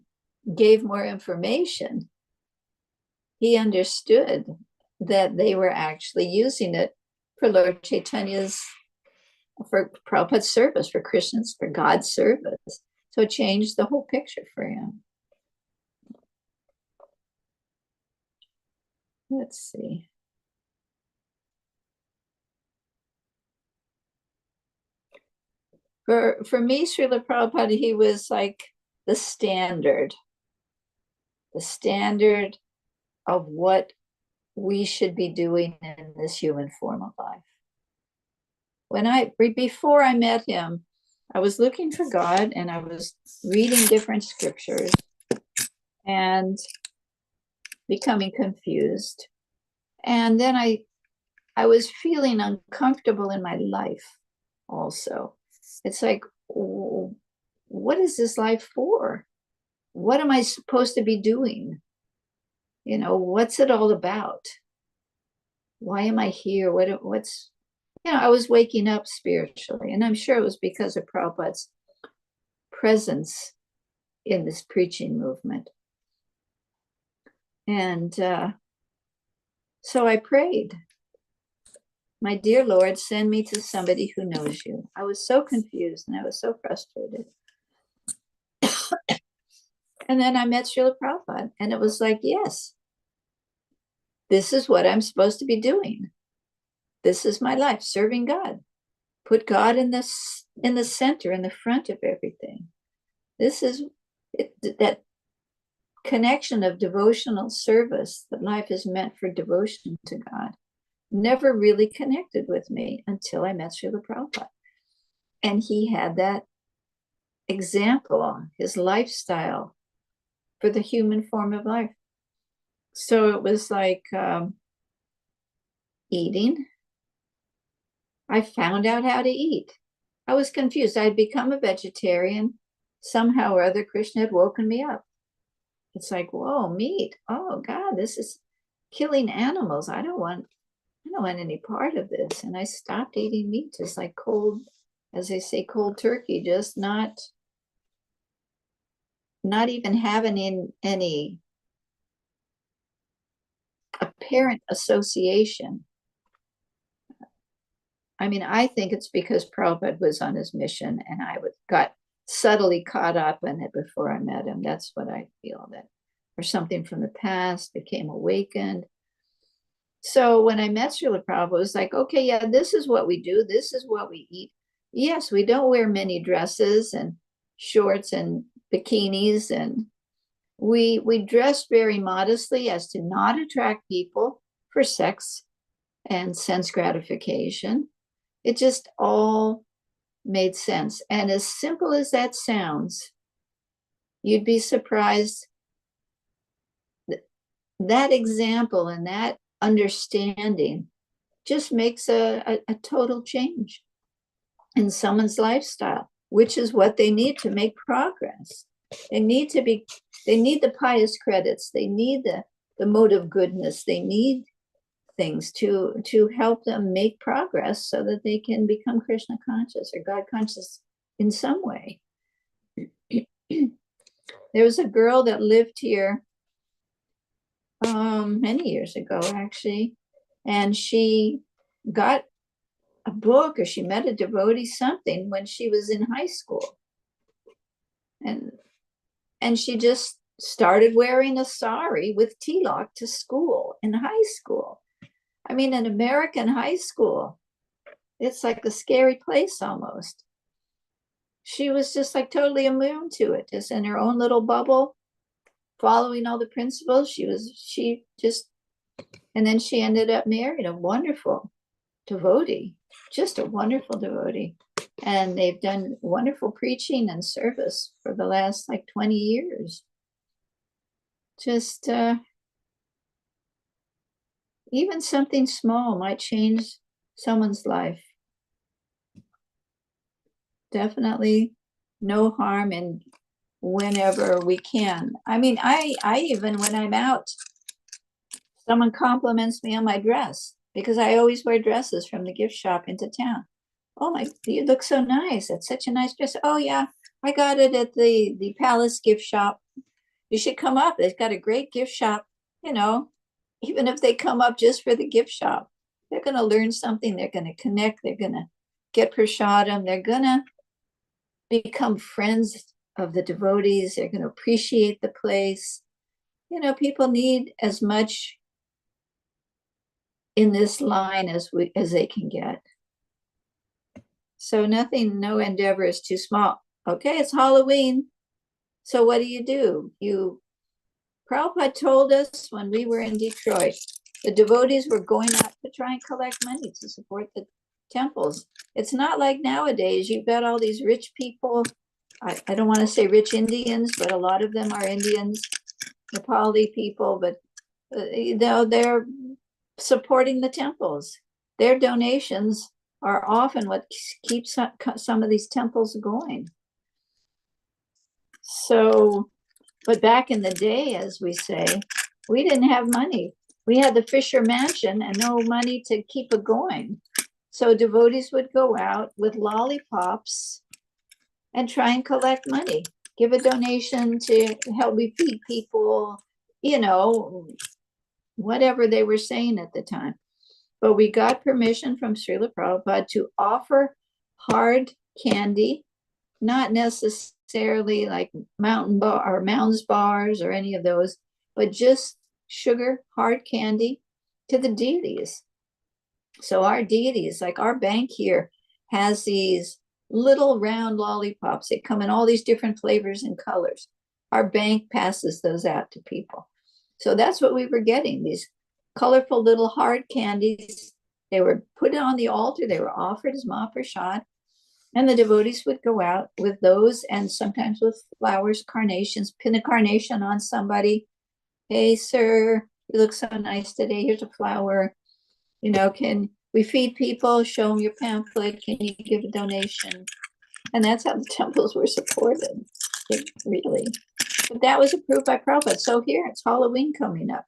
gave more information, he understood that they were actually using it for Lord Chaitanya's, for Prabhupada's service, for Krishna's, for God's service. So it changed the whole picture for him. Let's see. For me, Srila Prabhupada, he was like the standard of what we should be doing in this human form of life. Before I met him, I was looking for God and I was reading different scriptures and becoming confused. And then I was feeling uncomfortable in my life also. It's like, what is this life for? What am I supposed to be doing? You know, what's it all about? Why am I here? I was waking up spiritually, and I'm sure it was because of Prabhupada's presence in this preaching movement. And so I prayed, my dear Lord, send me to somebody who knows you. I was so confused and I was so frustrated. And then I met Srila Prabhupada, and it was like, yes, this is what I'm supposed to be doing. This is my life, serving God. Put God in the center, in the front of everything. This is that connection of devotional service, that life is meant for devotion to God, never really connected with me until I met Srila Prabhupada. And he had that example, his lifestyle for the human form of life. So it was like eating. I found out how to eat. I was confused. I'd become a vegetarian. Somehow or other, Krishna had woken me up. It's like, whoa, meat. Oh God, this is killing animals. I don't want any part of this. And I stopped eating meat, just like cold, as they say, cold turkey, just not even having any apparent association. I mean, I think it's because Prabhupada was on his mission and I got subtly caught up in it before I met him. That's what I feel, that or something from the past became awakened. So when I met Srila Prabhupada, it was like, okay, yeah, this is what we do. This is what we eat. Yes, we don't wear many dresses and shorts and bikinis, and we dress very modestly as to not attract people for sex and sense gratification. It just all made sense. And as simple as that sounds, you'd be surprised that example and that understanding just makes a total change in someone's lifestyle, which is what they need to make progress. They need the pious credits. They need the mode of goodness. They need things to help them make progress so that they can become Krishna conscious or God conscious in some way. There was a girl that lived here many years ago, actually, and she got a book or she met a devotee, something, when she was in high school. And she just started wearing a sari with tilak to school in high school. I mean, an American high school, it's like a scary place almost. She was just like totally immune to it, just in her own little bubble, following all the principles. And then she ended up married a wonderful devotee, just a wonderful devotee. And they've done wonderful preaching and service for the last like 20 years. Just even something small might change someone's life. Definitely no harm in whenever we can. I mean, I even when I'm out, someone compliments me on my dress, because I always wear dresses from the gift shop into town. Oh my, you look so nice. It's such a nice dress. Oh yeah, I got it at the Palace gift shop. You should come up. They've got a great gift shop. You know, even if they come up just for the gift shop, they're going to learn something. They're going to connect. They're going to get prasadam. They're going to become friends of the devotees. They're going to appreciate the place. You know, people need as much in this line as they can get. So no endeavor is too small. Okay, it's Halloween. So what do? Prabhupada told us when we were in Detroit, the devotees were going out to try and collect money to support the temples. It's not like nowadays. You've got all these rich people. I don't want to say rich Indians, but a lot of them are Indians, Nepali people, but they're supporting the temples. Their donations are often what keeps some of these temples going. So, but back in the day, as we say, we didn't have money. We had the Fisher Mansion and no money to keep it going. So devotees would go out with lollipops and try and collect money, give a donation to help me feed people, whatever they were saying at the time. But we got permission from Srila Prabhupada to offer hard candy, not necessarily like Mounds bars or any of those, but just sugar, hard candy to the deities. So our deities, like our bank here, has these little round lollipops. They come in all these different flavors and colors. Our bank passes those out to people. So that's what we were getting, these colorful little hard candies. They were put on the altar. They were offered as Mahaprasad. And the devotees would go out with those, and sometimes with flowers, carnations, pin a carnation on somebody. Hey, sir, you look so nice today. Here's a flower. Can we feed people? Show them your pamphlet. Can you give a donation? And that's how the temples were supported, really. But that was approved by Prabhupada. So here, it's Halloween coming up.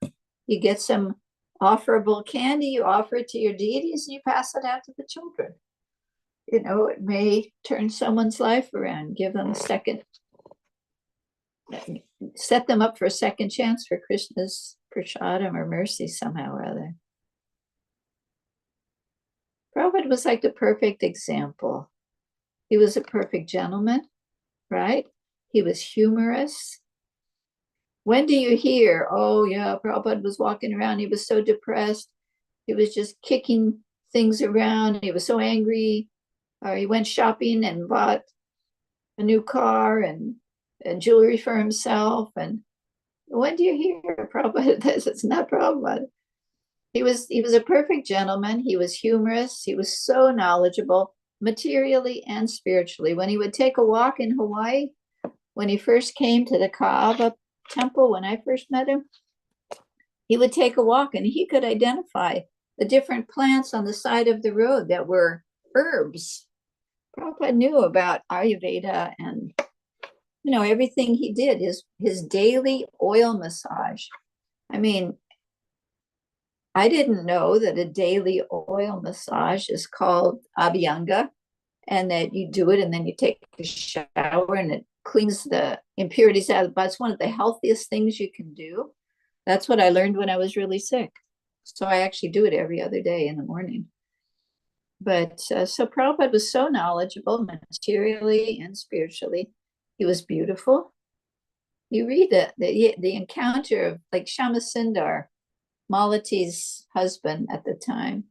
You get some offerable candy, you offer it to your deities, and you pass it out to the children. It may turn someone's life around, give them a second, set them up for a second chance for Krishna's prasadam or mercy somehow or other. Prabhupada was like the perfect example. He was a perfect gentleman, right? He was humorous. When do you hear, oh yeah, Prabhupada was walking around, he was so depressed, he was just kicking things around, he was so angry, or he went shopping and bought a new car and jewelry for himself. And when do you hear Prabhupada this? It's not Prabhupada. He was a perfect gentleman. He was humorous. He was so knowledgeable, materially and spiritually. When he would take a walk in Hawaii, when he first came to the Kaaba temple, when I first met him, he would take a walk and he could identify the different plants on the side of the road that were herbs. Prabhupada knew about Ayurveda and everything he did, his daily oil massage. I mean, I didn't know that a daily oil massage is called abhyanga, and that you do it and then you take a shower and it cleans the impurities out of the body. It's one of the healthiest things you can do. That's what I learned when I was really sick. So I actually do it every other day in the morning. But so Prabhupada was so knowledgeable materially and spiritually. He was beautiful. You read the encounter of like Shamasundar, Malati's husband at the time.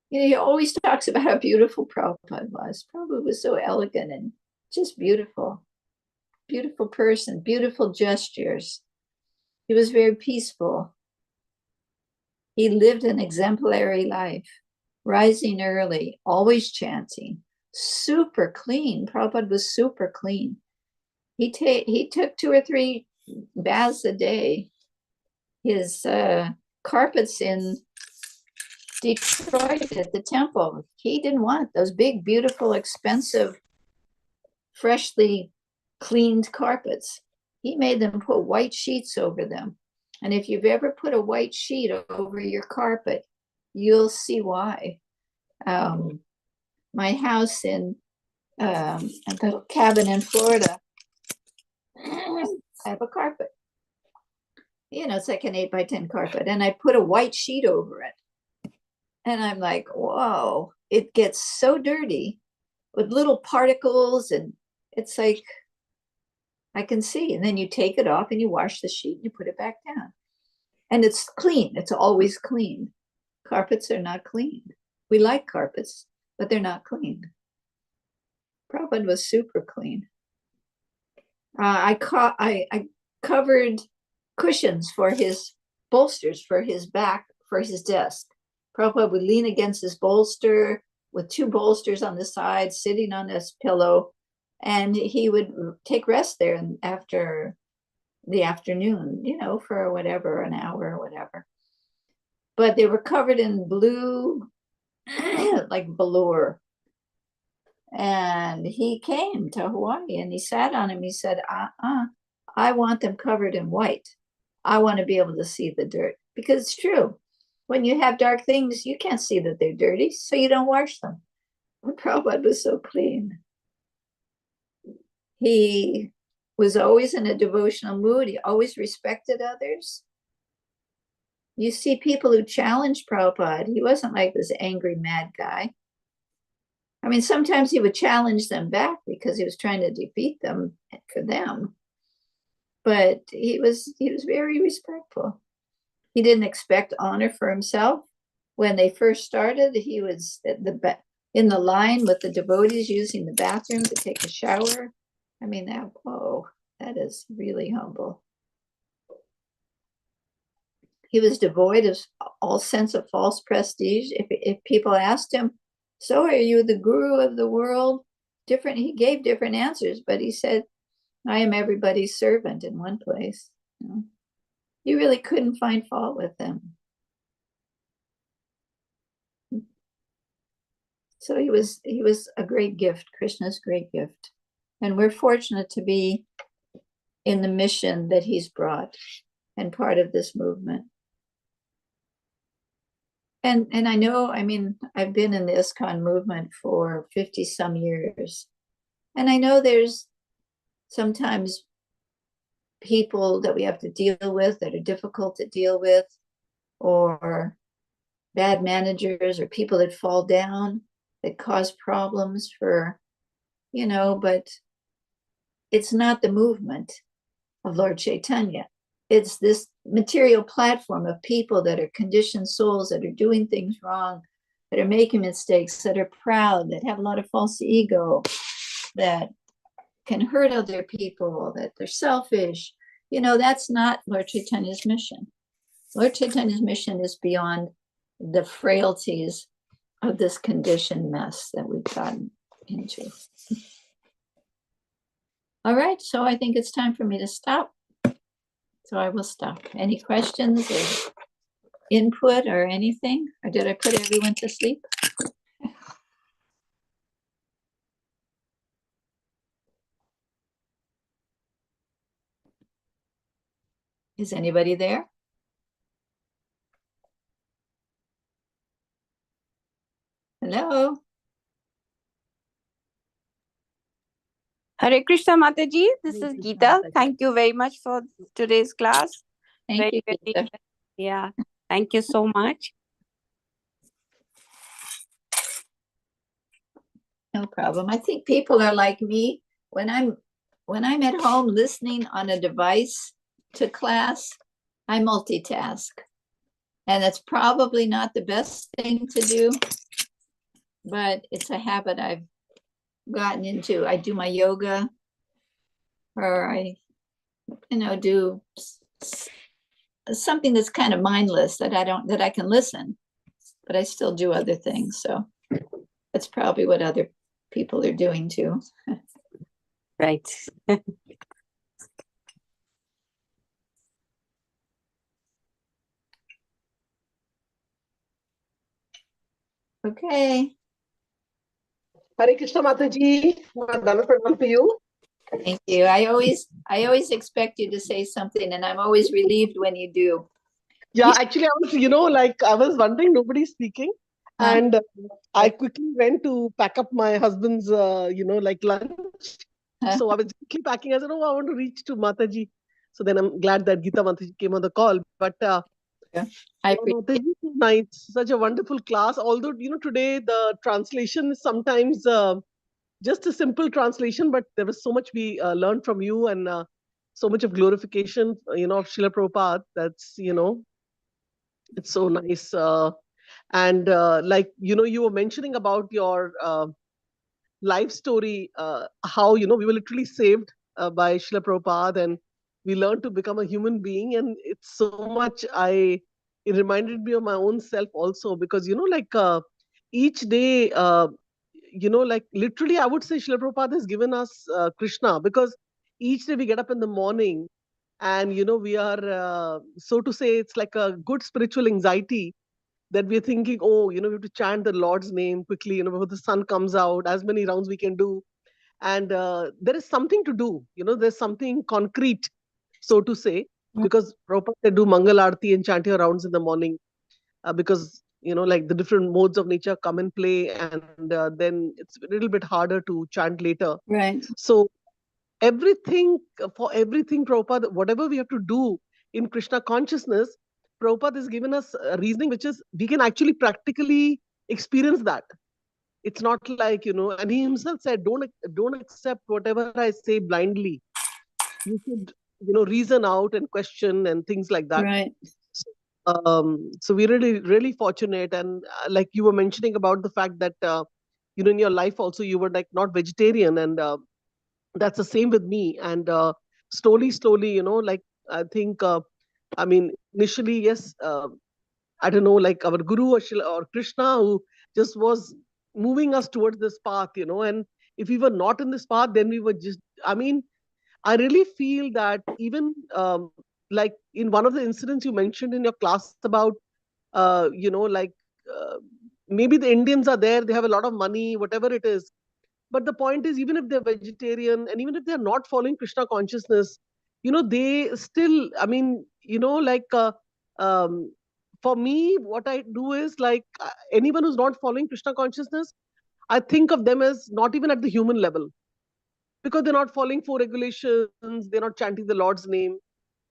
He always talks about how beautiful Prabhupada was. Prabhupada was so elegant and just beautiful. Beautiful person, beautiful gestures. He was very peaceful. He lived an exemplary life, rising early, always chanting, super clean. Prabhupada was super clean. He took 2 or 3 baths a day. His carpets in Detroit at the temple, he didn't want those big, beautiful, expensive, freshly cleaned carpets. He made them put white sheets over them. And if you've ever put a white sheet over your carpet, you'll see why. My house in a little cabin in Florida, I have a carpet. It's like an 8x10 carpet. And I put a white sheet over it. And I'm like, whoa, it gets so dirty with little particles. And it's like, I can see. And then you take it off and you wash the sheet and you put it back down. And it's clean. It's always clean. Carpets are not clean. We like carpets, but they're not clean. Prabhupada was super clean. I covered cushions for his bolsters, for his back, for his desk. Prabhupada would lean against his bolster with 2 bolsters on the side, sitting on his pillow, and he would take rest there after the afternoon, for whatever, an hour or whatever. But they were covered in blue, like velour. And he came to Hawaii and he sat on him. He said, I want them covered in white. I want to be able to see the dirt. Because it's true. When you have dark things, you can't see that they're dirty, so you don't wash them. But Prabhupada was so clean. He was always in a devotional mood. He always respected others. You see people who challenged Prabhupada. He wasn't like this angry, mad guy. I mean, sometimes he would challenge them back because he was trying to defeat them for them. But he was very respectful. He didn't expect honor for himself. When they first started, he was in the line with the devotees using the bathroom to take a shower. I mean, that is really humble. He was devoid of all sense of false prestige. If people asked him, so are you the guru of the world? He gave different answers, but he said, I am everybody's servant in one place. You really couldn't find fault with them. So he was a great gift, Krishna's great gift. And we're fortunate to be in the mission that he's brought and part of this movement. And I know, I mean, I've been in the ISKCON movement for 50 some years. And I know there's sometimes people that we have to deal with that are difficult to deal with, or bad managers, or people that fall down, that cause problems for, but it's not the movement of Lord Chaitanya. It's this material platform of people that are conditioned souls, that are doing things wrong, that are making mistakes, that are proud, that have a lot of false ego, that can hurt other people, that they're selfish. That's not Lord Chaitanya's mission. Lord Chaitanya's mission is beyond the frailties of this conditioned mess that we've gotten into. All right, so I think it's time for me to stop. So I will stop. Any questions or input or anything? Or did I put everyone to sleep? Is anybody there? Hello? Hare Krishna Mataji, this Hare is Krishna, Geeta. Mataji. Thank you very much for today's class. Thank you, Very, Geeta. yeah, thank you so much. No problem. I think people are like me. When I'm at home listening on a device to class, I multitask. And that's probably not the best thing to do, but it's a habit I've gotten into. I do my yoga, or I, do something that's kind of mindless that I can listen, but I still do other things. So that's probably what other people are doing too. Right. Okay. Hare Krishna Mataji, Dana pranam to you. Thank you. I always expect you to say something, and I'm always relieved when you do. Yeah, actually, I was wondering, nobody's speaking. Huh? And I quickly went to pack up my husband's, lunch. So I was quickly packing. I said, I want to reach to Mataji. So then I'm glad that Geeta Mataji came on the call. But I appreciate Mataji, so nice, such a wonderful class. Although, today the translation is sometimes just a simple translation, but there was so much we learned from you, and so much of glorification, of Srila Prabhupada. That's, it's so nice. And you were mentioning about your life story, how, we were literally saved by Srila Prabhupada, and we learned to become a human being. And it's so much, it reminded me of my own self also, because, each day, literally, I would say Srila Prabhupada has given us Krishna, because each day we get up in the morning and, we are, so to say, it's like a good spiritual anxiety that we're thinking, oh, we have to chant the Lord's name quickly, before the sun comes out, as many rounds we can do. And there is something to do, there's something concrete, so to say, because Prabhupada said do Mangal Aarti and chant your rounds in the morning, because, the different modes of nature come in play, and then it's a little bit harder to chant later. Right. So everything, for everything, Prabhupada, whatever we have to do in Krishna consciousness, Prabhupada has given us a reasoning which is we can actually practically experience that. It's not like, and he himself said, don't accept whatever I say blindly. You should, reason out and question and things like that. Right. So we're really, really fortunate. And like you were mentioning about the fact that, in your life also, you were like not vegetarian, and that's the same with me. And slowly, like I think, initially, yes, I don't know, like our guru or Krishna, who just was moving us towards this path, and if we were not in this path, then we were just, I really feel that even like in one of the incidents you mentioned in your class about, like maybe the Indians are there, they have a lot of money, whatever it is. But the point is, even if they're vegetarian and even if they're not following Krishna consciousness, they still, like for me, what I do is like anyone who's not following Krishna consciousness, I think of them as not even at the human level, because they're not following four regulations, they're not chanting the Lord's name,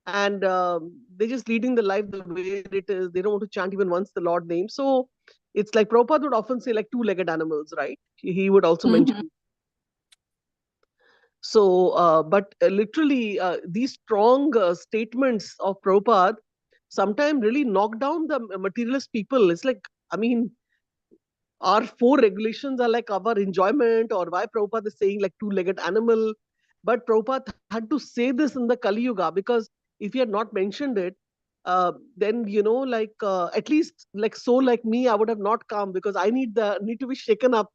and they're just leading the life the way it is. They don't want to chant even once the Lord name. So it's like Prabhupada would often say, like two-legged animals, right? He would also mention. So, but literally, these strong statements of Prabhupada sometimes really knock down the materialist people. It's like, our four regulations are like our enjoyment, or why Prabhupada is saying like two-legged animal. But Prabhupada had to say this in the Kali Yuga, because if he had not mentioned it, then like at least like soul like me, I would have not come, because I need to be shaken up.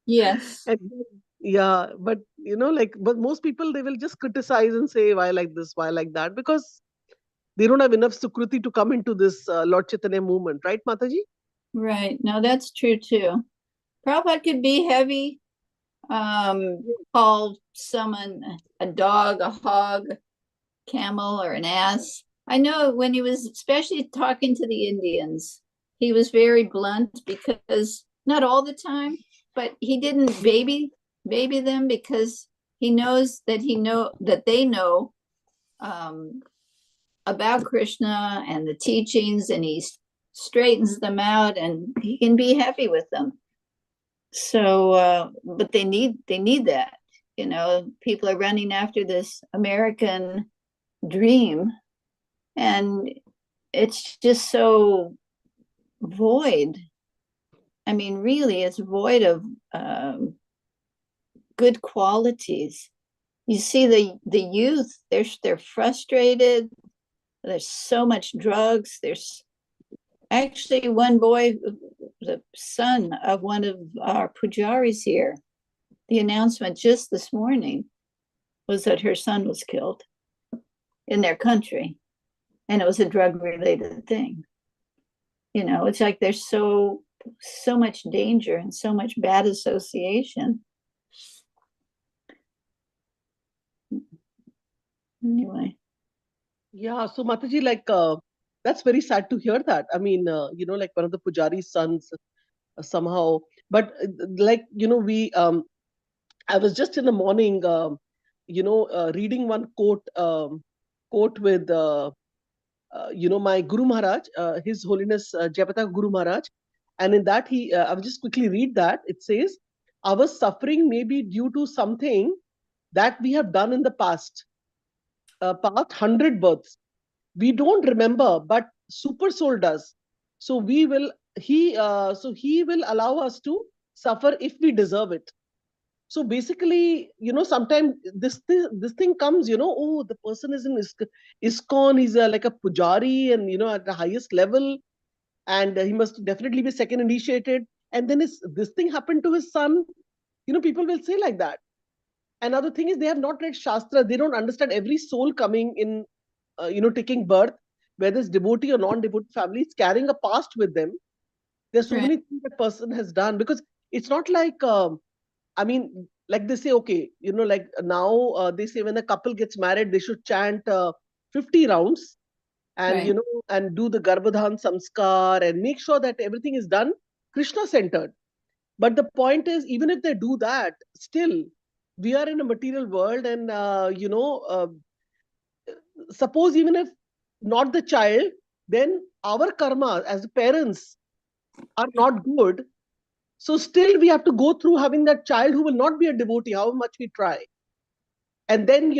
Yes. And yeah, but but most people, they will just criticize and say why like this, why like that, because they don't have enough sukruti to come into this Lord Chaitanya movement, right, Mataji? Right. No, that's true too. Prabhupada could be heavy. Call someone a dog, a hog, camel, or an ass. I know when he was especially talking to the Indians, he was very blunt, because not all the time, but he didn't baby them, because he knows that they know about Krishna and the teachings, and he straightens them out, and he can be heavy with them. So, but they need that. People are running after this American dream, and it's just so void. Really, it's void of good qualities. You see the youth, they're frustrated. There's so much drugs. There's actually one boy, the son of one of our pujaris here. The announcement just this morning was that her son was killed in their country, and it was a drug-related thing. It's like there's so much danger and so much bad association. Anyway. Yeah, so Mataji, like that's very sad to hear that. Like one of the Pujari's sons somehow, but like we I was just in the morning reading one quote with my Guru Maharaj, His Holiness Jayapataka Guru Maharaj, and in that I will just quickly read that. It says, our suffering may be due to something that we have done in the past 100 births. We don't remember, but super soul does. So he will allow us to suffer if we deserve it. So basically, sometimes this thing comes, oh, the person is in ISKCON, he's like a pujari, and at the highest level, and he must definitely be second initiated. And then this thing happened to his son. People will say like that. Another thing is, they have not read Shastra. They don't understand every soul coming in, taking birth, whether it's devotee or non-devotee family, it's carrying a past with them. There's so Right. many things that person has done, because it's not like, like they say, okay, like now they say when a couple gets married, they should chant 50 rounds and, Right. And do the Garbhadhan Samskar and make sure that everything is done Krishna centered. But the point is, even if they do that, still, we are in a material world, and suppose even if not the child, then our karma as parents are not good. So still we have to go through having that child who will not be a devotee, how much we try. And then,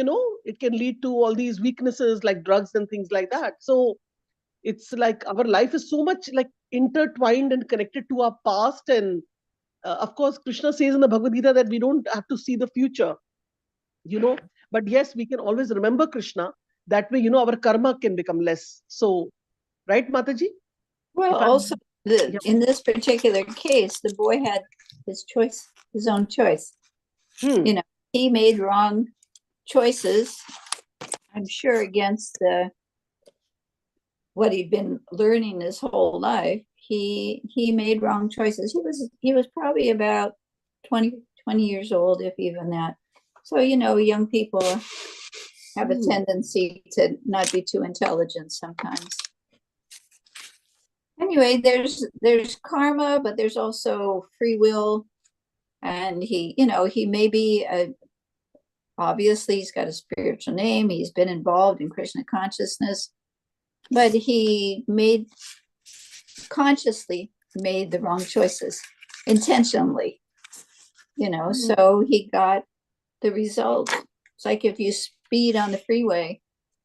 it can lead to all these weaknesses like drugs and things like that. So it's like our life is so much like intertwined and connected to our past. And of course, Krishna says in the Bhagavad Gita that we don't have to see the future, but yes, we can always remember Krishna. That way, our karma can become less. So, right, Mataji? Well, If I'm- also Yeah. in this particular case, the boy had his choice, his own choice. Hmm. He made wrong choices, I'm sure, against what he'd been learning his whole life. He made wrong choices. He was probably about 20 years old, if even that. So, young people have a tendency to not be too intelligent sometimes. Anyway, there's karma, but there's also free will. And he may be obviously he's got a spiritual name. He's been involved in Krishna consciousness, but he consciously made the wrong choices intentionally, so he got the result. It's like if you speed on the freeway,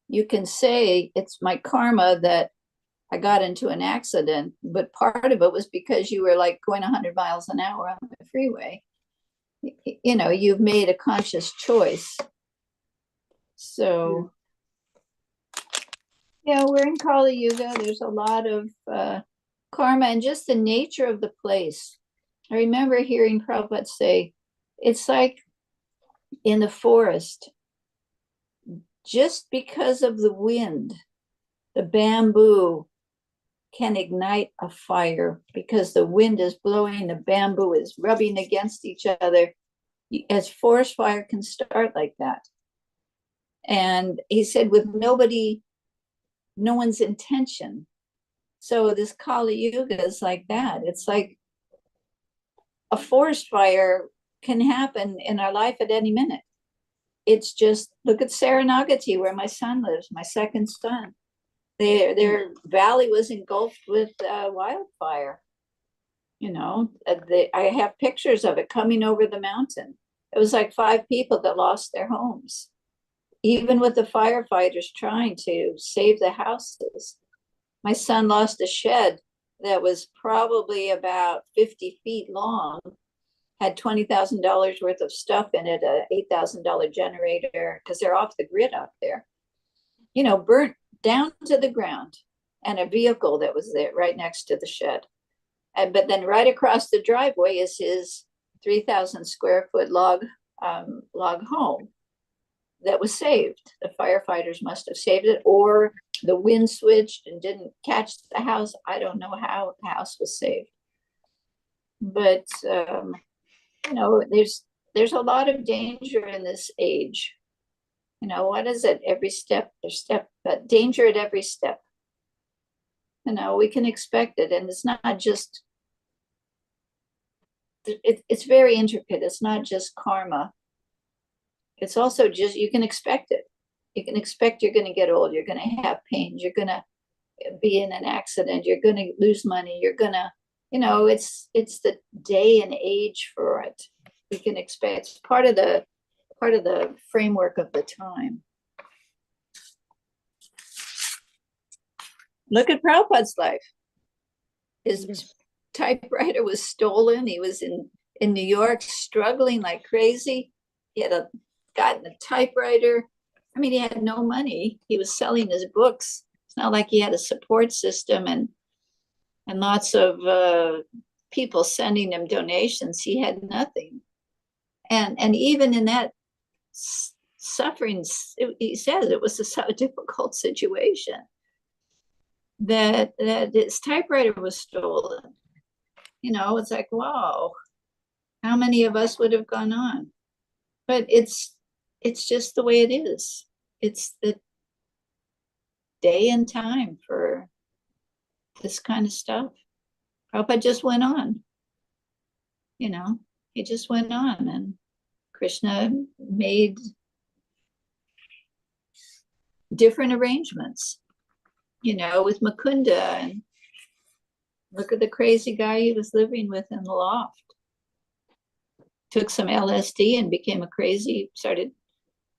you can say it's my karma that I got into an accident, but part of it was because you were like going 100 miles an hour on the freeway. You've made a conscious choice. So, we're in Kali Yuga. There's a lot of karma and just the nature of the place. I remember hearing Prabhupada say, it's like in the forest, just because of the wind, the bamboo can ignite a fire because the wind is blowing, the bamboo is rubbing against each other. As forest fire can start like that. And he said, with no one's intention. So this Kali Yuga is like that. It's like a forest fire can happen in our life at any minute. It's just, look at Saranagati, where my son lives, my second son. Their valley was engulfed with wildfire. I have pictures of it coming over the mountain. It was like 5 people that lost their homes, even with the firefighters trying to save the houses. My son lost a shed that was probably about 50 feet long, had $20,000 worth of stuff in it, a $8,000 generator, because they're off the grid up there, burnt down to the ground, and a vehicle that was there right next to the shed. But then right across the driveway is his 3,000 square foot log home that was saved. The firefighters must have saved it, or the wind switched and didn't catch the house. I don't know how the house was saved. But, there's a lot of danger in this age. What is it? Every step, but danger at every step. We can expect it. And it's not just, it's very intricate. It's not just karma. It's also just, you can expect it. You can expect you're going to get old. You're going to have pain. You're going to be in an accident. You're going to lose money. You're going to, it's the day and age for it. We can expect, it's part of the framework of the time. Look at Prabhupada's life. His typewriter was stolen. He was in New York struggling like crazy. He had gotten a typewriter. I mean, he had no money. He was selling his books. It's not like he had a support system and lots of people sending him donations. He had nothing. And even in that suffering, he says it was a difficult situation, that his typewriter was stolen. It's like, wow, how many of us would have gone on? But it's just the way it is. It's the day and time for this kind of stuff. Prabhupada just went on. He just went on, and Krishna made different arrangements, with Mukunda, and look at the crazy guy he was living with in the loft. Took some LSD and became a crazy, started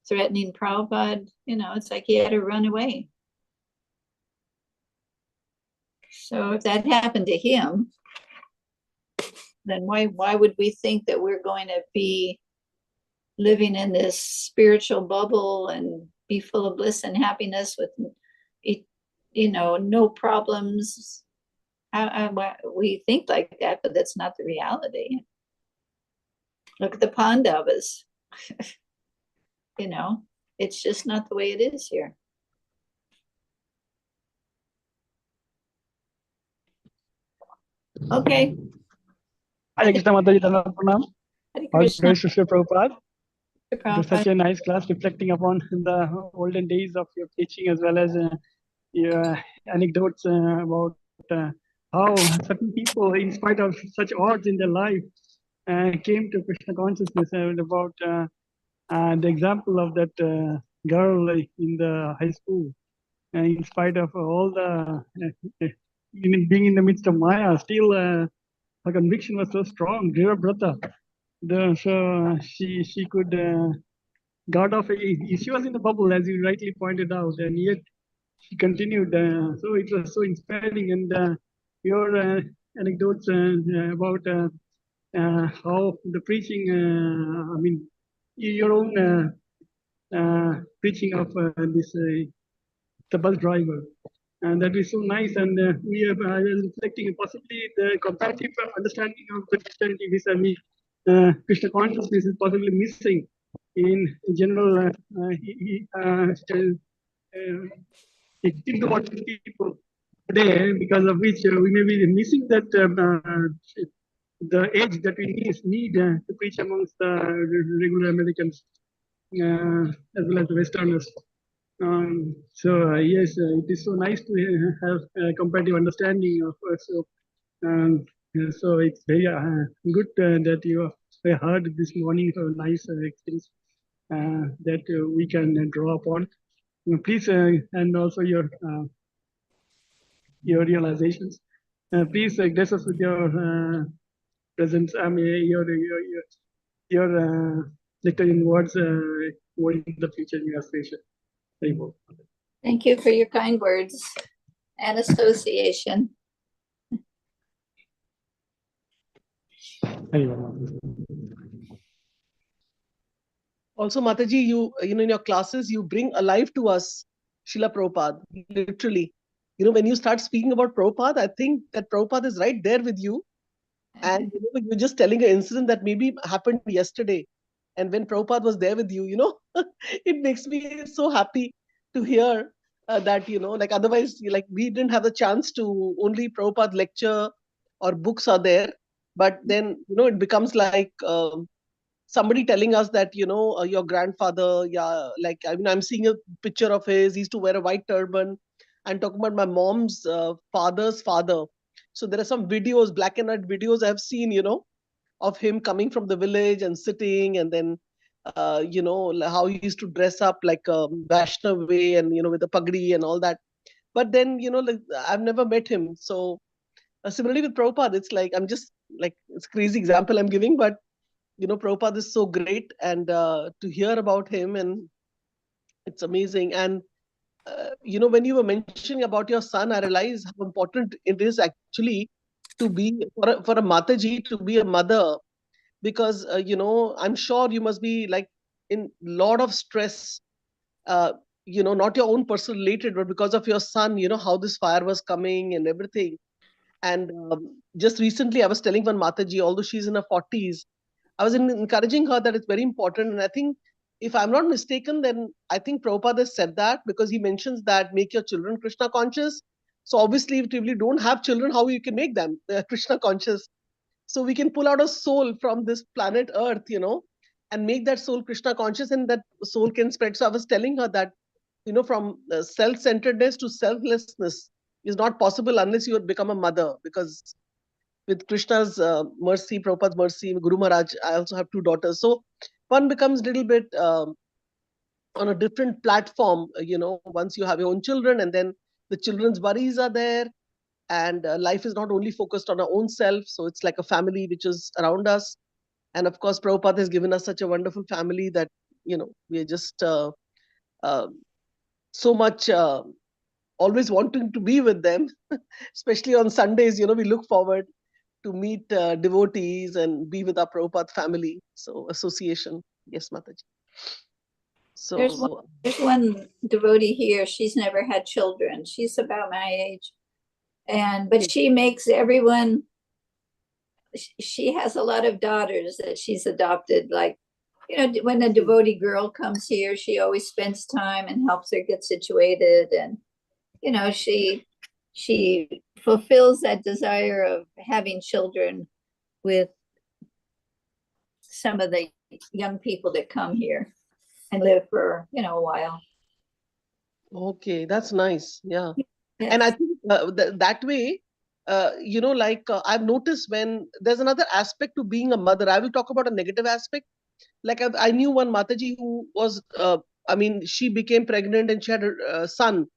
threatening Prabhupada. It's like he had to run away. So if that happened to him, then why would we think that we're going to be living in this spiritual bubble and be full of bliss and happiness with, no problems? We think like that, but that's not the reality. Look at the Pandavas. It's just not the way it is here. Okay. Hare Krishna Mataji, Dhanavad Pranam. Hare All Krishna. praise to Sri Prabhupada. It was Prabhupada. such a nice class reflecting upon the olden days of your teaching, as well as your anecdotes about how certain people, in spite of such odds in their life, came to Krishna consciousness, and about the example of that girl in the high school. In spite of all the being in the midst of Maya, still her conviction was so strong. Deva Brata. So she could got off. She was in the bubble, as you rightly pointed out, and yet she continued. So it was so inspiring. And your anecdotes about how the preaching, your own preaching of this the bus driver. And that is so nice. And we are reflecting possibly the comparative understanding of Christianity vis-a-vis Krishna consciousness is possibly missing in general. What people today, because of which we may be missing that the edge that we need to preach amongst the regular Americans as well as the Westerners. Yes, it is so nice to have a comparative understanding of so. So it's very good that you heard this morning nice things that we can draw upon. Please, and also your realizations. Please grace us with your presence. Your lecturing words more in the future in your station. Thank you for your kind words and association. Also, Mataji, you know, in your classes, you bring alive to us Srila Prabhupada, literally. When you start speaking about Prabhupada, I think that Prabhupada is right there with you. And you're just telling an incident that maybe happened yesterday. And when Prabhupada was there with you, it makes me so happy to hear that, like otherwise, like we didn't have the chance to only Prabhupada lecture or books are there. But then, it becomes like somebody telling us that, your grandfather, I'm seeing a picture of his, he used to wear a white turban. I'm talking about my mom's father's father. So there are some videos, black and white videos I've seen, of him coming from the village and sitting, and then, how he used to dress up like Vaishnav way and, with the pagdi and all that. But then, like, I've never met him. So similarly with Prabhupada, it's like, I'm just like, it's a crazy example I'm giving, but, Prabhupada is so great, and to hear about him, and it's amazing. And when you were mentioning about your son, I realized how important it is actually to be for a Mataji to be a mother, because I'm sure you must be like in lot of stress, not your own personal related, but because of your son, how this fire was coming and everything. And just recently, I was telling one Mataji, although she's in her 40s, I was encouraging her that it's very important. And I think, if I'm not mistaken, then I think Prabhupada has said that, because he mentions that make your children Krishna conscious. So obviously, if you really don't have children, how you can make them Krishna conscious? So we can pull out a soul from this planet Earth, and make that soul Krishna conscious, and that soul can spread. So I was telling her that, from self-centeredness to selflessness is not possible unless you become a mother, because with Krishna's mercy, Prabhupada's mercy, Guru Maharaj, I also have 2 daughters. So one becomes a little bit on a different platform, once you have your own children, and then the children's worries are there, and life is not only focused on our own self. So it's like a family which is around us. And of course, Prabhupada has given us such a wonderful family that, we are just so much always wanting to be with them, especially on Sundays. We look forward to meet devotees and be with our Prabhupada family. So association. Yes, Mataji. There's So one devotee here. She's never had children. She's about my age. But she makes everyone, she has a lot of daughters that she's adopted. Like, when a devotee girl comes here, she always spends time and helps her get situated. And, she fulfills that desire of having children with some of the young people that come here and live for, a while. okay, that's nice. Yeah. Yes. And I think that way, I've noticed when there's another aspect to being a mother. I will talk about a negative aspect. Like I knew one Mataji who was, she became pregnant and she had a son.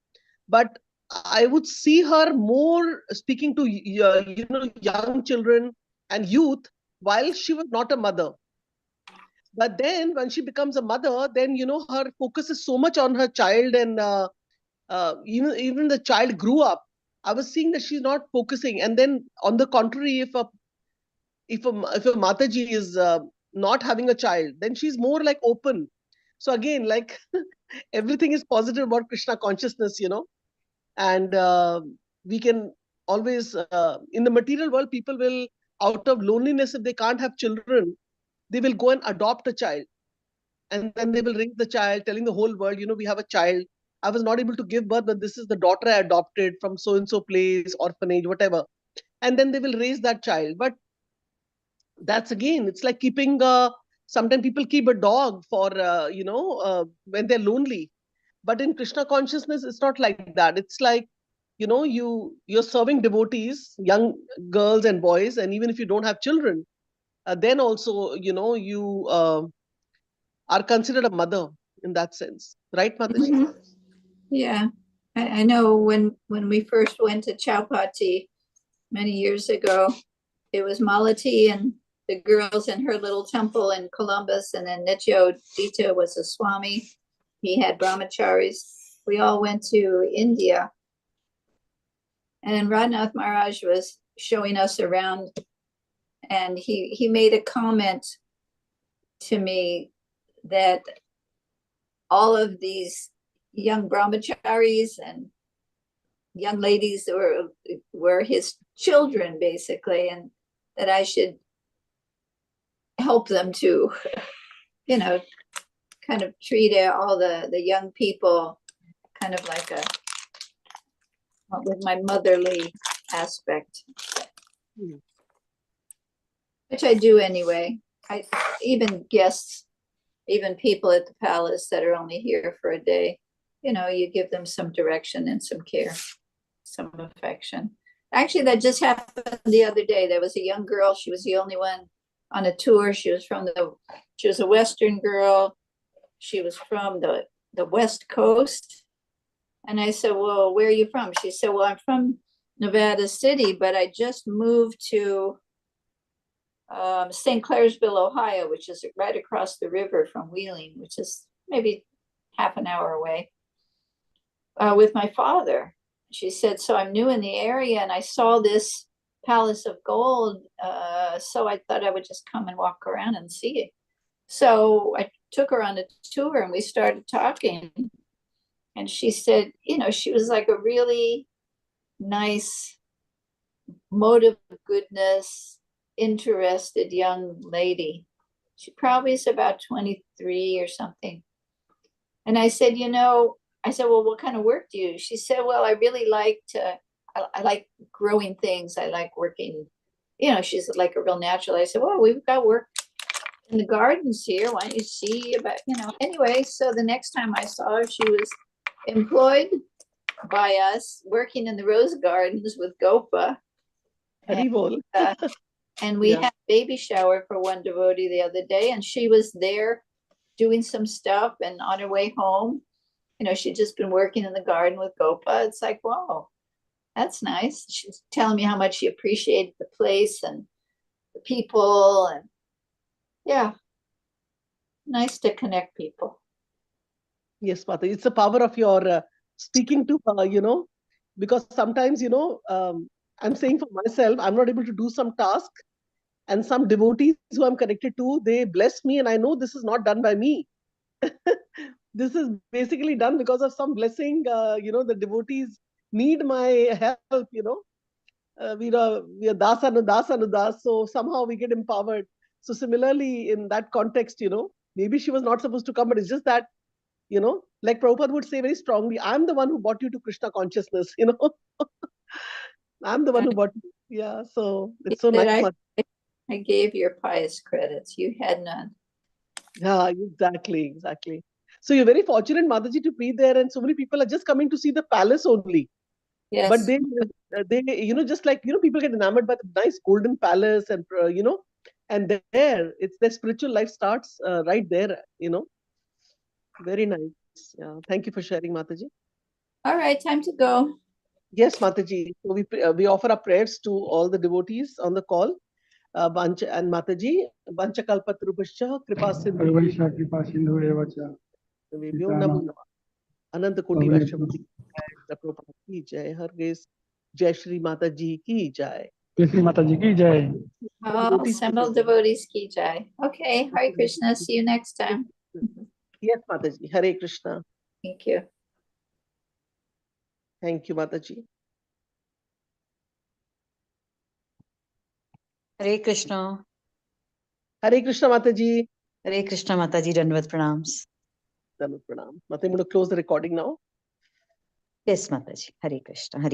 But I would see her more speaking to, young children and youth while she was not a mother. But then when she becomes a mother, then, her focus is so much on her child, and even the child grew up. I was seeing that she's not focusing. And then on the contrary, if a Mataji is not having a child, then she's more like open. So again, like everything is positive about Krishna consciousness, and we can always, in the material world, people will, out of loneliness, if they can't have children, they will go and adopt a child. And then they will raise the child, telling the whole world, we have a child. I was not able to give birth, but this is the daughter I adopted from so-and-so place, orphanage, whatever. And then they will raise that child. But that's again, it's like keeping, sometimes people keep a dog for, when they're lonely. But in Krishna consciousness, it's not like that. It's like, you're serving devotees, young girls and boys, and even if you don't have children, then also, you are considered a mother in that sense. Right, Mataji? Mhm. Yeah. I know when we first went to Chowpatty many years ago, it was Malati and the girls in her little temple in Columbus, and then Nityo Dita was a Swami. He had brahmacharis. We all went to India. And Radhanath Maharaj was showing us around, and he made a comment to me that all of these young brahmacharis and young ladies were his children, basically, and that I should help them to, kind of treat all the young people kind of like with my motherly aspect, which I do anyway. I even guests, even people at the palace that are only here for a day, you give them some direction and some care, some affection. Actually, that just happened the other day. There was a young girl. She was the only one on a tour. She was a Western girl. She was from the West Coast. And I said, well, where are you from? She said, well, I'm from Nevada City, but I just moved to St. Clairsville, Ohio, which is right across the river from Wheeling, which is maybe half an hour away, with my father. She said, so I'm new in the area and I saw this palace of gold. So I thought I would just come and walk around and see it. So I took her on a tour and we started talking. And she said, she was like a really nice, motive of goodness, interested young lady. She probably is about 23 or something. And I said, well, what kind of work do you do? She said, well, I really I like growing things. I like working, she's like a real natural. I said, well, we've got work in the gardens here. Why don't you see about, anyway. So the next time I saw her, she was employed by us working in the rose gardens with Gopa. Haribol. And we Yeah. had a baby shower for one devotee the other day, and she was there doing some stuff, and on her way home, she'd just been working in the garden with Gopa. It's like, wow, that's nice. She's telling me how much she appreciated the place and the people, and yeah, nice to connect people. Yes, Mataji, it's the power of your speaking to her, because sometimes, I'm saying for myself, I'm not able to do some task, and some devotees who I'm connected to, they bless me, and I know this is not done by me. This is basically done because of some blessing. The devotees need my help. We are das anudas, so somehow we get empowered. So similarly, in that context, maybe she was not supposed to come, but it's just that, like Prabhupada would say very strongly, I'm the one who brought you to Krishna consciousness. I'm the one who brought you. Yeah, so it's so nice. I gave your pious credits. You had none. Yeah, exactly. So you're very fortunate, Mataji, to be there, and so many people are just coming to see the palace only. Yes. But they just like, people get enamored by the nice golden palace, and and there, it's their spiritual life starts right there. Very nice. Yeah, thank you for sharing, Mataji. All right, time to go. Yes, Mataji. So we offer our prayers to all the devotees on the call. Bancha and Mataji, Bancha Kalpatarubhascha, Kripa Sindhu Vibhyo Namo Namah. Anant Koti Vaishnava Prabhupada ki jai. Har Grace Jaishree Mataji ki jai. Jaishree Mataji ki jai. All assembled devotees ki jai. Okay, Hare Krishna. See you next time. Yes, Mataji. Hare Krishna. Thank you. Thank you, Mataji. Hare Krishna. Hare Krishna, Mataji. Hare Krishna, Mataji. Dandavat pranams. Pranam. Mataji, I'm going to close the recording now. Yes, Mataji. Hare Krishna. Hare